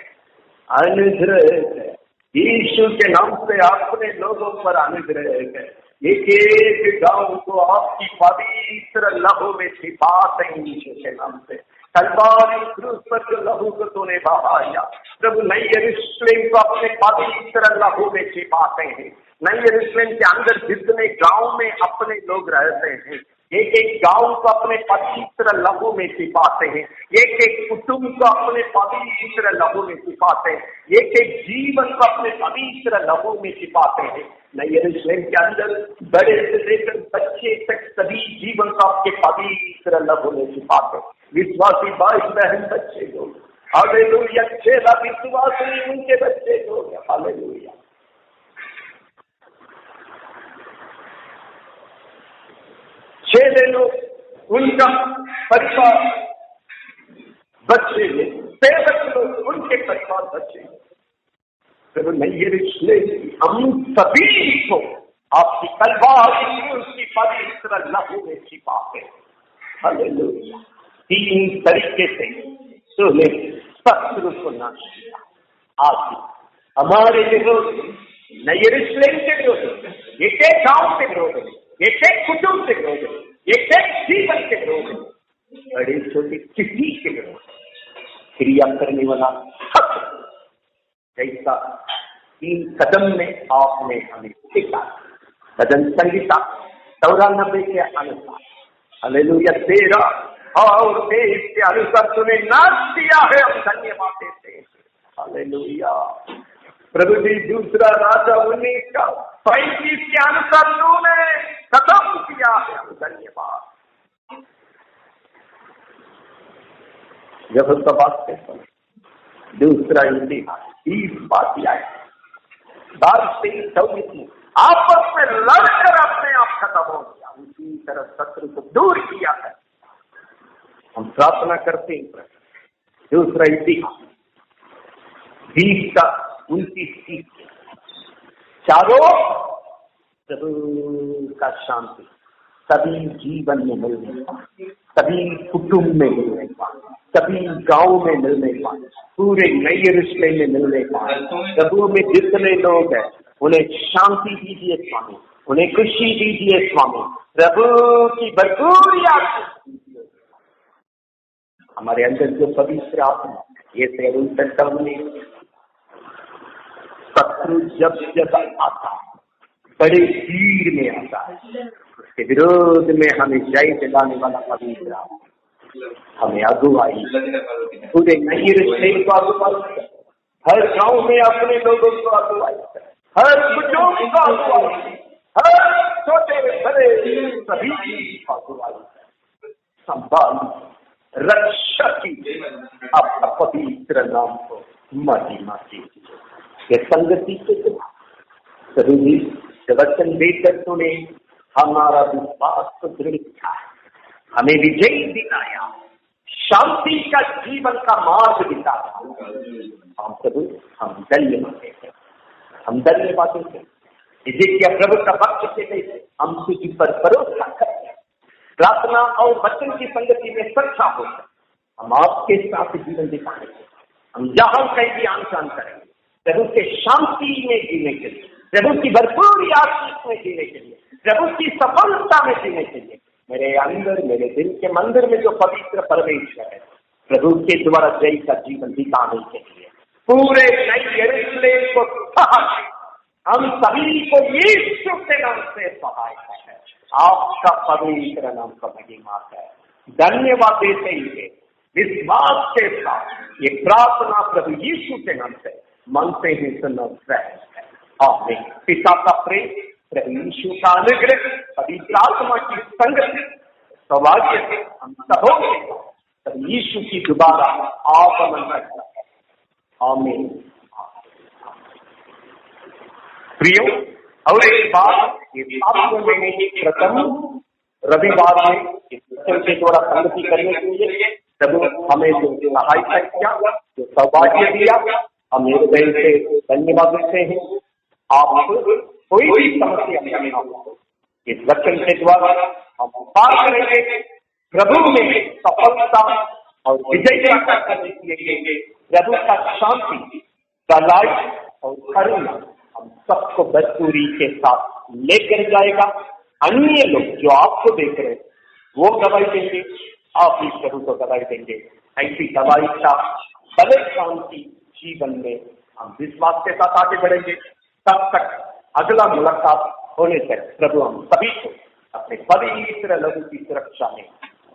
अनुग्रह है यीशु के नाम से अपने लोगों पर अनुग्रह है। एक एक गांव को आपकी पवित्र लहू में छिपाते हैं यीशु के नाम से। कलवारी क्रूस पर जो लहू को तूने बहाया प्रभु, नई यरूशलेम को अपने पवित्र लहू में छिपाते हैं। नई यरूशलेम के अंदर जितने गांव में अपने लोग रहते हैं, एक एक गांव को अपने पवित्र लहू में छिपाते हैं, एक एक कुटुंब को अपने पवित्र लहू में छिपाते हैं, एक एक जीवन को अपने पवित्र लहू में छिपाते हैं। नई यरूशलेम के अंदर बड़े से लेकर बच्चे तक सभी जीवन को आपके पवित्र लहू में छिपाते हैं। विश्वासी भाई बहन बच्चे लोग, हालेलुया, चेला विश्वासी उनके बच्चे लोग, हालेलुया। चेले लोग, उनका परिवार बच्चे, सेवक लोग, उनके परिवार बच्चे। प्रभु नई यरूशलेम हम सभी को आपकी कलवारी की पवित्र लहू में छिपाते हैं। हालेलुया। 3 तरीके से तूने शत्रु को नाश किया। आज हमारे विरोध, नई यरूशलेम के विरोध, एक एक गांव के विरोध, एक एक कुटुंब के विरोध, एक एक जीवन के विरोध, बड़े छोटे किसी के विरोध क्रिया करने वाला जैसा 3 कदम में आपने हमें सिखा। भजन संगीता 94 के अनुसार, हालेलुया, 13 और 23 के अनुसार तूने नाश किया है, हम धन्यवाद देते हैं। हालेलुया। प्रभु जी दूसरा राजा 19 का 35 के अनुसार तूने खत्म किया है, हम धन्यवाद। जब बात दूसरा इतिहास 30 बात आए, 24 में आपस में लड़कर अपने आप खत्म हो गया, उसी तरह शत्रु को दूर किया है। हम प्रार्थना करते हैं दूसरा इतिहास 20 का 29 चारों प्रभु का शांति सभी जीवन में मिलने पाए, सभी कुटुंब में मिलने पाए, सभी गांव में मिलने पाए, पूरे नई यरूशलेम में मिलने पाए। प्रभु में जितने लोग हैं उन्हें शांति दीजिए स्वामी, उन्हें खुशी दीजिए स्वामी, प्रभु की भरपूर आशीष दीजिए। हमारे अंदर जो पवित्र आत्मा ये सेवन करने, शत्रु जब जब आता है बड़े भीड़ में आता है, उसके विरोध में हमें जय दिलाने वाला पवित्र आत्मा हमें अगुवाई, पूरे नई यरूशलेम को अगुवाई, हर गांव में अपने लोगों को अगुवाई, हर कुटुंब को अगुवाई, हर छोटे बड़े सभी को अगुवाई, संभाल रक्षा कीजिए, अपना पवित्र नाम को महिमा कीजिए। ये संगति के जरूरी वचन देकर तूने हमारा विश्वास को दृढ़ किया, हमें विजय दिलाया, शांति का जीवन का मार्ग दिखाया, हम प्रभु हम धन्यवाद हैं, हम धन्यवाद हैं। इजिप्टिया प्रभु का भक्त थे, हम तुझ पर भरोसा करते हैं। प्रार्थना और वचन की संगति में सच्चा होकर हम आपके साथ जीवन बिताएंगे। हम जहां कहीं भी आंदोलन करेंगे प्रभु के शांति में जीने के लिए, प्रभु की भरपूर आशीष में जीने के लिए, प्रभु की सफलता में जीने के लिए मेरे अंदर, मेरे दिल के मंदिर में जो पवित्र परमेश्वर है, प्रभु के द्वारा जय का जीवन बिताने के लिए पूरे नई यरूशलेम को हम सभी को यीशु के नाम से सहायता है। आपका पवित्र नाम का महिमा है। धन्यवाद देते ही विश्वास के साथ ये प्रार्थना प्रभु यीशु के नाम से मांगते हैं, सुनना है। आमीन। पिता का प्रेम, प्रभु यीशु का अनुग्रह, पवित्र आत्मा की संगति, सौभाग्य से हम सबों के प्रभु यीशु की दोबारा आगमन करता है। आमीन। प्रियो, और एक बात, ये प्रथम रविवार में इस वचन के द्वारा संगति करने के लिए प्रभु हमें जो सहायता किया, जो सौभाग्य दिया, हम हृदय से धन्यवाद देते हैं। आप कोई भी समस्या नहीं हो, इस वचन के द्वारा हम पार करेंगे प्रभु में सफलता और विजय प्राप्त करने के लिए। प्रभु का शांति, दलाई और करुणा हम सबको भरपूरी के साथ लेकर जाएगा। अन्य लोग जो आपको देख रहे हैं वो गवाही देंगे, आप भी प्रभु को गवाही देंगे। ऐसी गवाही का बड़े शांति जीवन में हम विश्वास के साथ आगे बढ़ेंगे। तब तक अगला मुलाकात होने तक प्रभु हम सभी को अपने पवित्र लहू की सुरक्षा में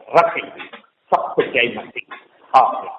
रखेंगे। सबको जय मसीह। आमीन।